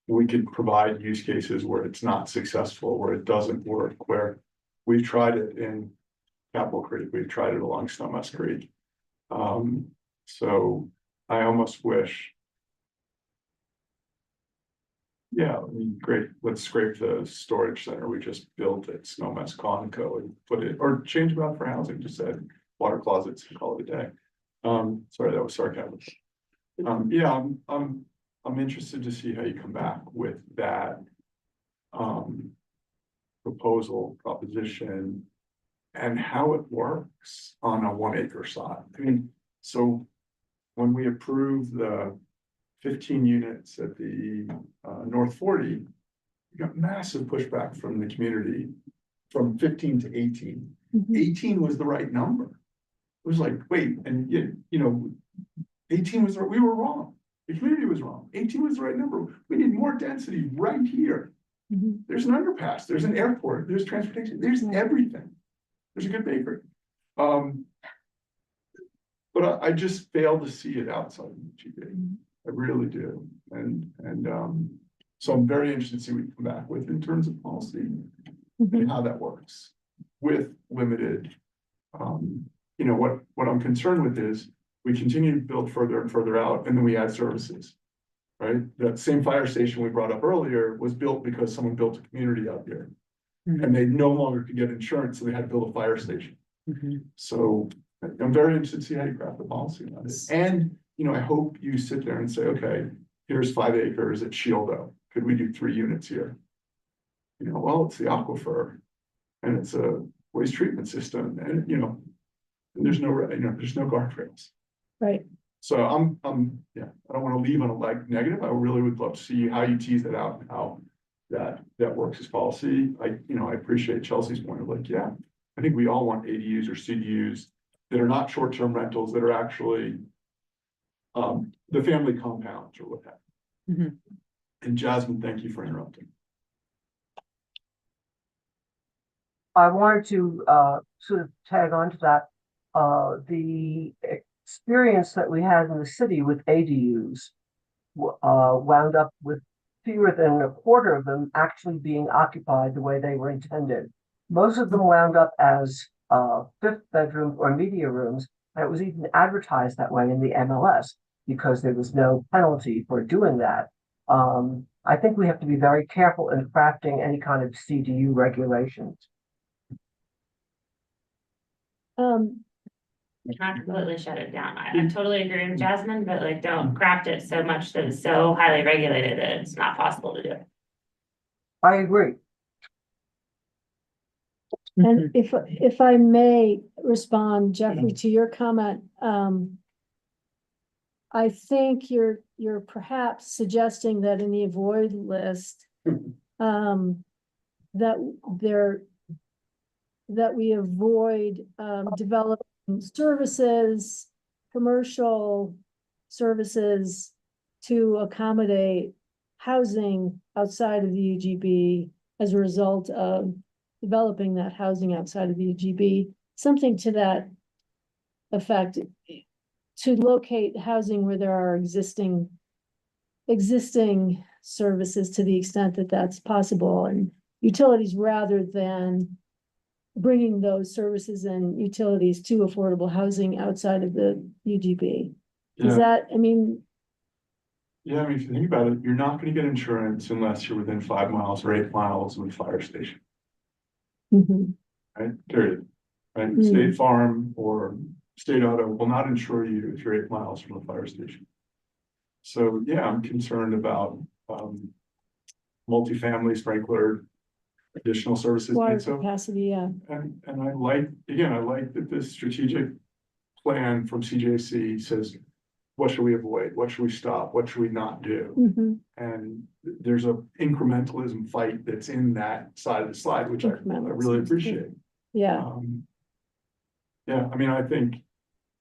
we could provide use cases where it's not successful, where it doesn't work, where we've tried it in Capitol Creek, we've tried it along Snowmass Creek. So I almost wish. Yeah, I mean, great, let's scrape the storage center we just built at Snowmass Conoco and put it, or change it out for housing, just said water closets and call it a day. Sorry, that was sarcasm. Yeah, I'm interested to see how you come back with that. Proposition and how it works on a 1 acre site. I mean, so when we approved the 15 units at the North 40, we got massive pushback from the community from 15 to 18. 18 was the right number. It was like, wait, and you know, 18 was, we were wrong. The community was wrong. 18 was the right number. We need more density right here. There's an underpass, there's an airport, there's transportation, there's everything. There's a good bakery. But I just fail to see it outside of the GB. I really do. And so I'm very interested to see what you come back with in terms of policy and how that works with limited. You know, what I'm concerned with is we continue to build further and further out, and then we add services. Right? That same fire station we brought up earlier was built because someone built a community out there. And they no longer could get insurance, so they had to build a fire station. So I'm very interested to see how you craft the policy on it. And, you know, I hope you sit there and say, okay, here's 5 acres at Shieldo. Could we do 3 units here? You know, well, it's the aquifer and it's a waste treatment system and, you know, there's no guardrails. Right. So yeah, I don't want to leave on a negative. I really would love to see how you tease that out and how that works as policy. I appreciate Chelsea's point of like, yeah, I think we all want ADUs or CDUs that are not short-term rentals, that are actually the family compounds or what have you. And Jasmine, thank you for interrupting. I wanted to sort of tag on to that. The experience that we had in the city with ADUs wound up with fewer than a quarter of them actually being occupied the way they were intended. Most of them wound up as 5th bedrooms or media rooms, and it was even advertised that way in the MLS because there was no penalty for doing that. I think we have to be very careful in crafting any kind of CDU regulations. Not completely shut it down. I totally agree with Jasmine, but like, don't craft it so much that it's so highly regulated that it's not possible to do it. I agree. And if I may respond, Jeffrey, to your comment, I think you're perhaps suggesting that in the avoid list, that we avoid developing services, commercial services to accommodate housing outside of the UGB as a result of developing that housing outside of the UGB, something to that effect. to locate housing where there are existing services to the extent that that's possible, and utilities rather than bringing those services and utilities to affordable housing outside of the UGB. Is Yeah, that, I mean, yeah, I mean, if you think about it, you're not gonna get insurance unless you're within 5 miles or 8 miles of a fire station, mhm, right? Period. Right? Mm. State Farm or State Auto will not insure you if you're 8 miles from a fire station. So, yeah, I'm concerned about, multifamily sprinkler, additional services. water And so, capacity, yeah. and I like, again, I like that this strategic plan from CJC says, what should we avoid? What should we stop? What should we not do? Mhm. And there's a incrementalism fight that's in that side of the slide, which I really Incrementalism, appreciate. Yeah, Yeah, I mean, I think,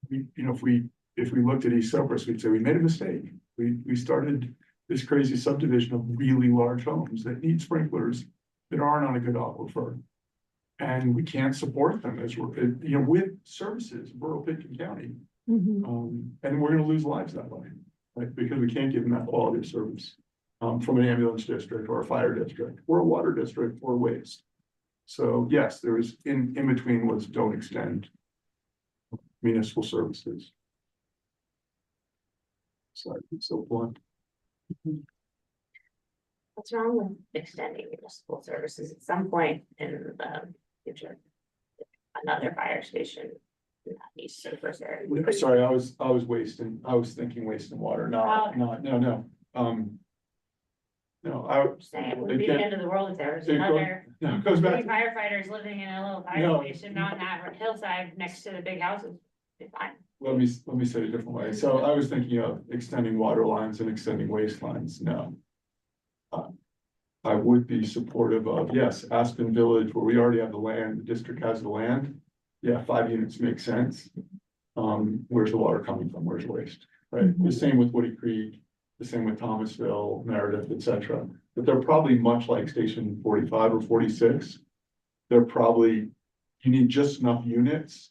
if we looked at East Cyprus, we'd say we made a mistake. We started this crazy subdivision of really large homes that need sprinklers that aren't on a good aquifer. And we can't support them as we're, with services, rural Pitkin County. mhm, And we're gonna lose lives that way, right? Because we can't give them that quality of service. From an ambulance district or a fire district, or a water district or waste. So yes, there is in between was don't extend municipal services. Sorry, it's so blunt. What's wrong with extending municipal services at some point in the future? Another fire station in that East Cyprus area. Sorry, I was thinking waste and water, no. No, I'm saying it would be the end of the world if there was another it goes back. three firefighters living in a little No. fire station on that hillside next to the big houses. It's fine. Let me say it a different way. So I was thinking of extending water lines and extending waste lines, no. I would be supportive of, yes, Aspen Village, where we already have the land, the district has the land. Yeah, 5 units makes sense. Where's the water coming from? Where's waste? Right? The same with Woody Creek, the same with Thomasville, Meredith, etc. But they're probably much like Station 45 or 46. They're probably, you need just enough units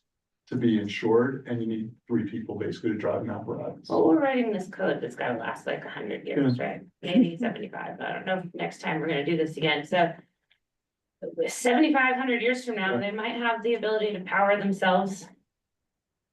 to be insured, and you need 3 people basically to drive an apparatus. Well, we're writing this code that's gotta last like 100 years, right? Maybe 75. I don't know if next time we're gonna do this again, so. 7,500 years from now, they might have the ability to power themselves.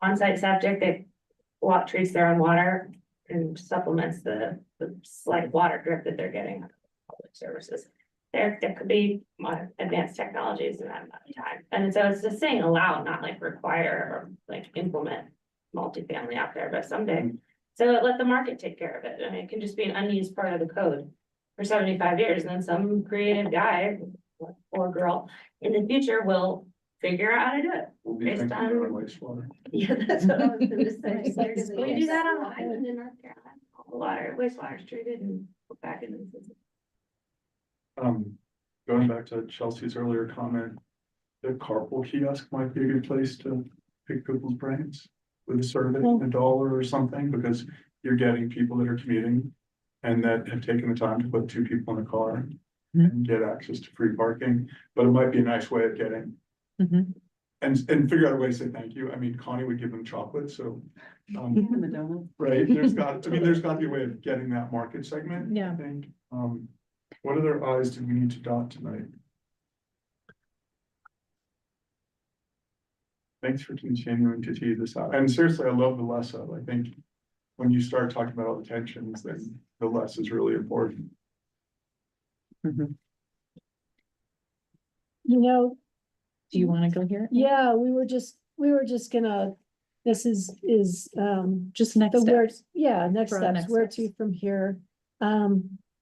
On-site septic that treats their own water and supplements the slight water drip that they're getting. Out of public services. There could be more advanced technologies in that amount of time. And so it's just saying allow, not like require or like implement multifamily out there, but someday. So let the market take care of it. I mean, it can just be an unused part of the code for 75 years, and then some creative guy or girl in the future will figure out how to do it. We'll be Based thinking on- about wastewater. Yeah, that's what I was gonna say. We do that on the island in North Carolina. All the water, wastewater is treated and put back in the system. Going back to Chelsea's earlier comment, the carpool kiosk might be a good place to pick people's brains with a survey, $1 or something, because you're getting people that are commuting and that have taken the time to put 2 people in a car and get access to free parking, but it might be a nice way of getting and figure out a way to say thank you. I mean, Connie would give them chocolate, so. In the donut. Right, there's got to be a way of getting that market segment, I Yeah. think. What other I's do we need to dot tonight? Thanks for continuing to tease this out. And seriously, I love the less of. I think when you start talking about all the tensions, then the less is really important. you know, Do you want to go here? yeah, we were just gonna, this is, Just next the word, steps. yeah, next For the steps, next where steps. to from here.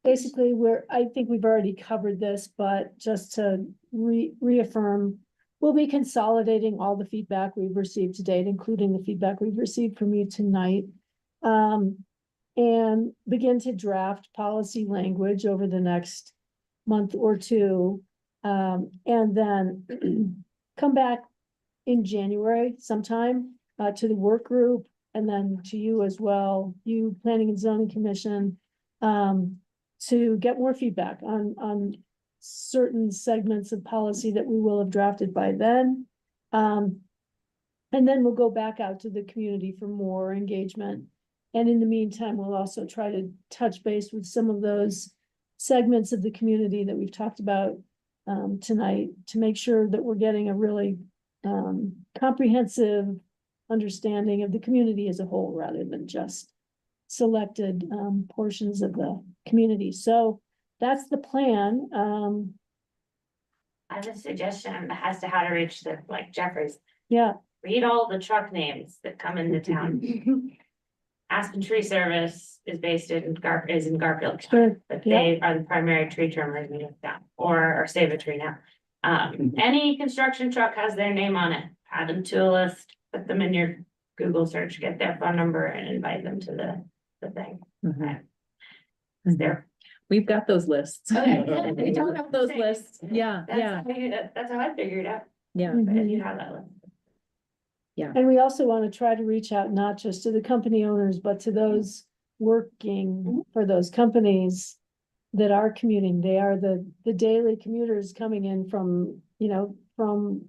Basically, I think we've already covered this, but just to reaffirm, we'll be consolidating all the feedback we've received to date, including the feedback we've received from you tonight. And begin to draft policy language over the next month or two. And then come back in January sometime to the work group, and then to you as well, you Planning and Zoning Commission, to get more feedback on certain segments of policy that we will have drafted by then. And then we'll go back out to the community for more engagement. And in the meantime, we'll also try to touch base with some of those segments of the community that we've talked about tonight to make sure that we're getting a really comprehensive understanding of the community as a whole, rather than just selected portions of the community. So that's the plan. I have a suggestion as to how to reach the, like Jeffries. Yeah. Read all the truck names that come into town. Aspen Tree Service is based in Garfield. Sure. But Yeah. they are the primary tree trimmers in town, or Save a Tree now. Any construction truck has their name on it, add them to a list, put them in your Google search, get their phone number and invite them to the thing. Mhm. Is there? We've got those lists. Okay. We do have those lists. Yeah, yeah, That's how I figured it out, yeah. but if you have that list. And we also want to try to reach out not just to the company owners, but to those working for those companies that are commuting. They are the daily commuters coming in from, from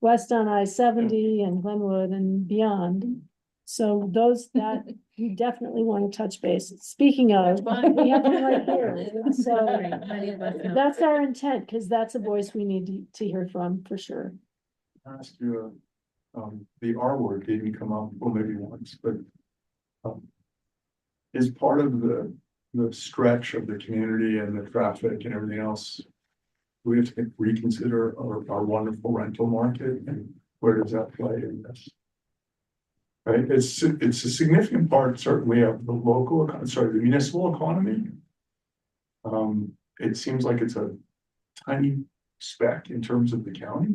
west on I-70 and Glenwood and beyond. So those that we definitely want to touch base. Speaking of, we have them right here. So Many of us know. that's our intent, because that's a voice we need to hear from for sure. Ask you, the R word didn't come up, well, maybe once, but is part of the stretch of the community and the traffic and everything else, we have to reconsider our wonderful rental market, and where does that play in this? Right, it's a significant part certainly of the the municipal economy. It seems like it's a tiny speck in terms of the county.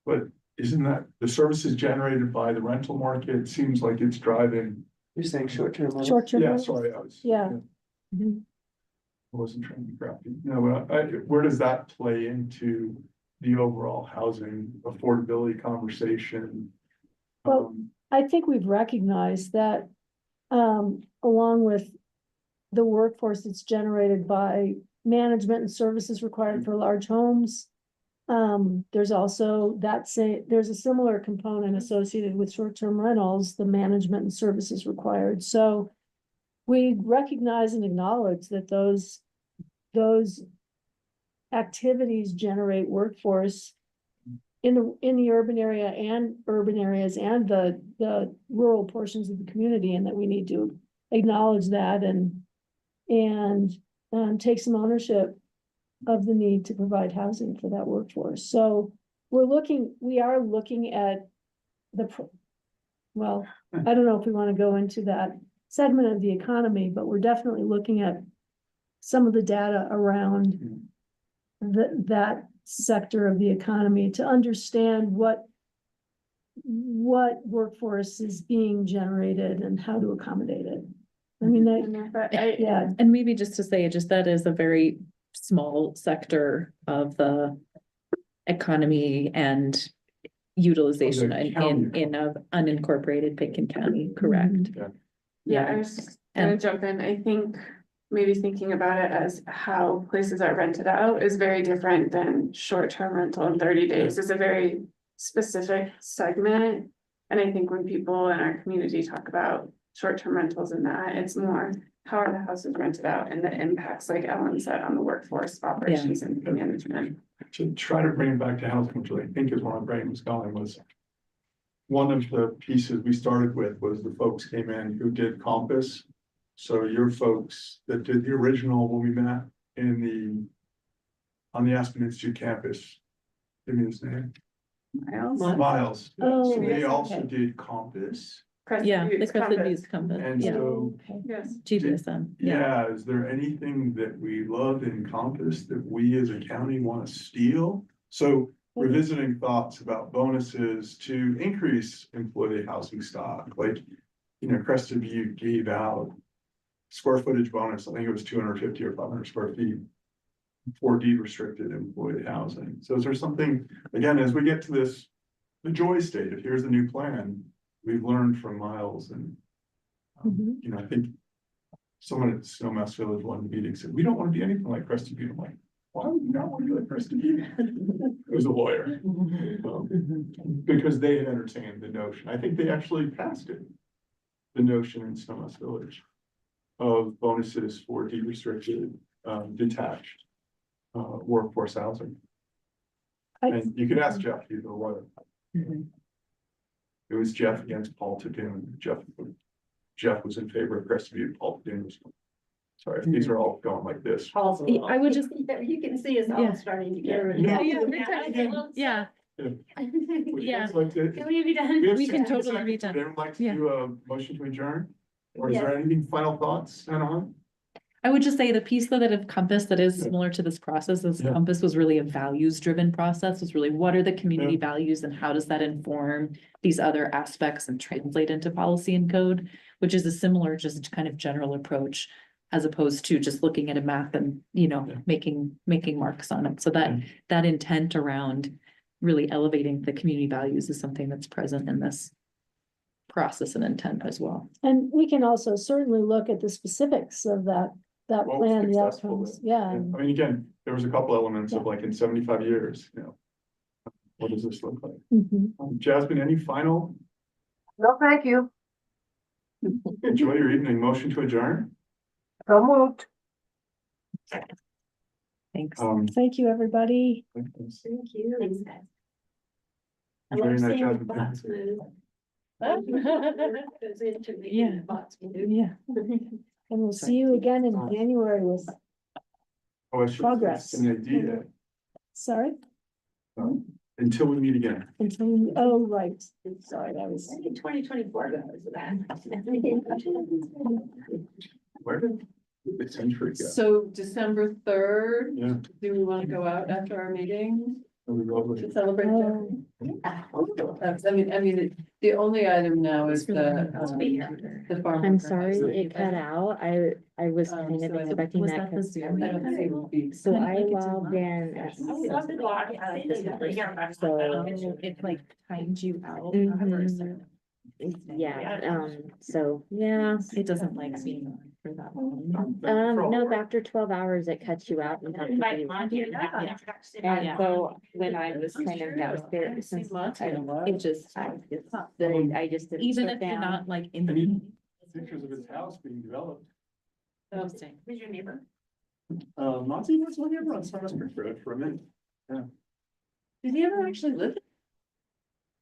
But isn't that the services generated by the rental market? It seems like it's driving. You're saying short-term. rentals? Short-term. Yeah, rentals? sorry, I was. Yeah. Mhm. I wasn't trying to be crafty. No, where does that play into the overall housing affordability conversation? Well, I think we've recognized that, along with the workforce that's generated by management and services required for large homes. There's also there's a similar component associated with short-term rentals, the management and services required. So we recognize and acknowledge that those activities generate workforce in the urban area and urban areas and the rural portions of the community, and that we need to acknowledge that and take some ownership of the need to provide housing for that workforce. So we are looking at well, I don't know if we want to go into that segment of the economy, but we're definitely looking at some of the data around that sector of the economy to understand what workforce is being generated and how to accommodate it. I mean, yeah. And maybe just to say, just that is a very small sector of the economy and utilization in of unincorporated Pitkin County, correct? Yeah, I was just gonna jump in. I think maybe thinking about it as how places are rented out is very different than short-term rental in 30 days. It's a very specific segment. And I think when people in our community talk about short-term rentals and that, it's more how are the houses rented out and the impacts, like Ellen said, on the workforce operations and management. To try to bring it back to housing, which I think is where my brain was going, was one of the pieces we started with was the folks came in who did Compass. So your folks that did the original when we met on the Aspen Institute campus, give me his name. Miles. Oh, So they yes, also okay. did Compass. Yeah, the Crescent Views Compass, And yeah, so, Yes. GBSM, yeah. yeah, is there anything that we love in Compass that we as a county want to steal? So revisiting thoughts about bonuses to increase employee housing stock, like, Crested View gave out square footage bonus, I think it was 250 or 500 square feet for deed restricted employee housing. So is there something, again, as we get to this, the joy state, if here's the new plan, we've learned from Miles and, I think someone at Snowmass Village one meeting said, we don't want to be anything like Crested View. I'm like, why would you not want to go to Preston Beach? It was a lawyer. Because they had entertained the notion, I think they actually passed it. The notion in Snowmass Village of bonuses for deed-restricted, detached, workforce housing. And you could ask Jeff, he's a lawyer. Mhm. It was Jeff against Paul Tudun. Jeff was in favor of Crested Butte, Paul Tudun was. Sorry, these are all going like this. Paul's a little- I would just, You can see us Yeah. all starting to get. Yeah. yeah, Would you Yeah. guys like to- Can we be done? have We can 60 totally seconds. be done. Would everyone like to Yeah. do a motion to adjourn? Or is there anything, final thoughts, Anna? I would just say the piece that it encompassed that is Yeah. similar to this process, this Yeah. compass was really a values-driven process, was really what are the community Yeah. values and how does that inform these other aspects and translate into policy and code, which is a similar, just kind of general approach, as opposed to just looking at a map and, Yeah. making marks on it. So that intent around really elevating the community values is something that's present in this process and intent as well. And we can also certainly look at the specifics of that What was plan, the successful outcomes, with- yeah. I mean, again, there was a couple elements of like in 75 years, what does this look like? Mhm. Jasmine, any final, No, thank you. enjoy your evening, motion to adjourn? So moved. Thanks. Thank you, everybody. Thank you. Thanks, guys. I Very love nice seeing job. the bots move. Goes into making Yeah. the bots move. Yeah. And we'll see you again in January with, Oh, I should, Progress. an idea, sorry, until we meet again. oh, right, sorry, that was. I think 2024 goes with that. Where did the century go? So December 3rd, Yeah. do we want to go out after our meeting It was lovely. to celebrate? Oh. I mean, the only item now is the farm. I'm worker sorry, housing. it cut out. I was kind of so expecting Was that. that the Zoom? I don't think it will be. So I logged in at. I would love to go out. So- It like timed you out. Mhm. Yeah, so, yeah. It doesn't like being on for that long. No, after 12 hours, it cuts you out and have to Invite be- him on here. Yeah. And so when I was kind of downstairs, since it just, I just didn't Even sit if you're down. not like in And the. he- Pictures of his house being developed. Interesting. Who's your neighbor? Monty was living on Summer Spring Road for a minute. Did he ever actually live?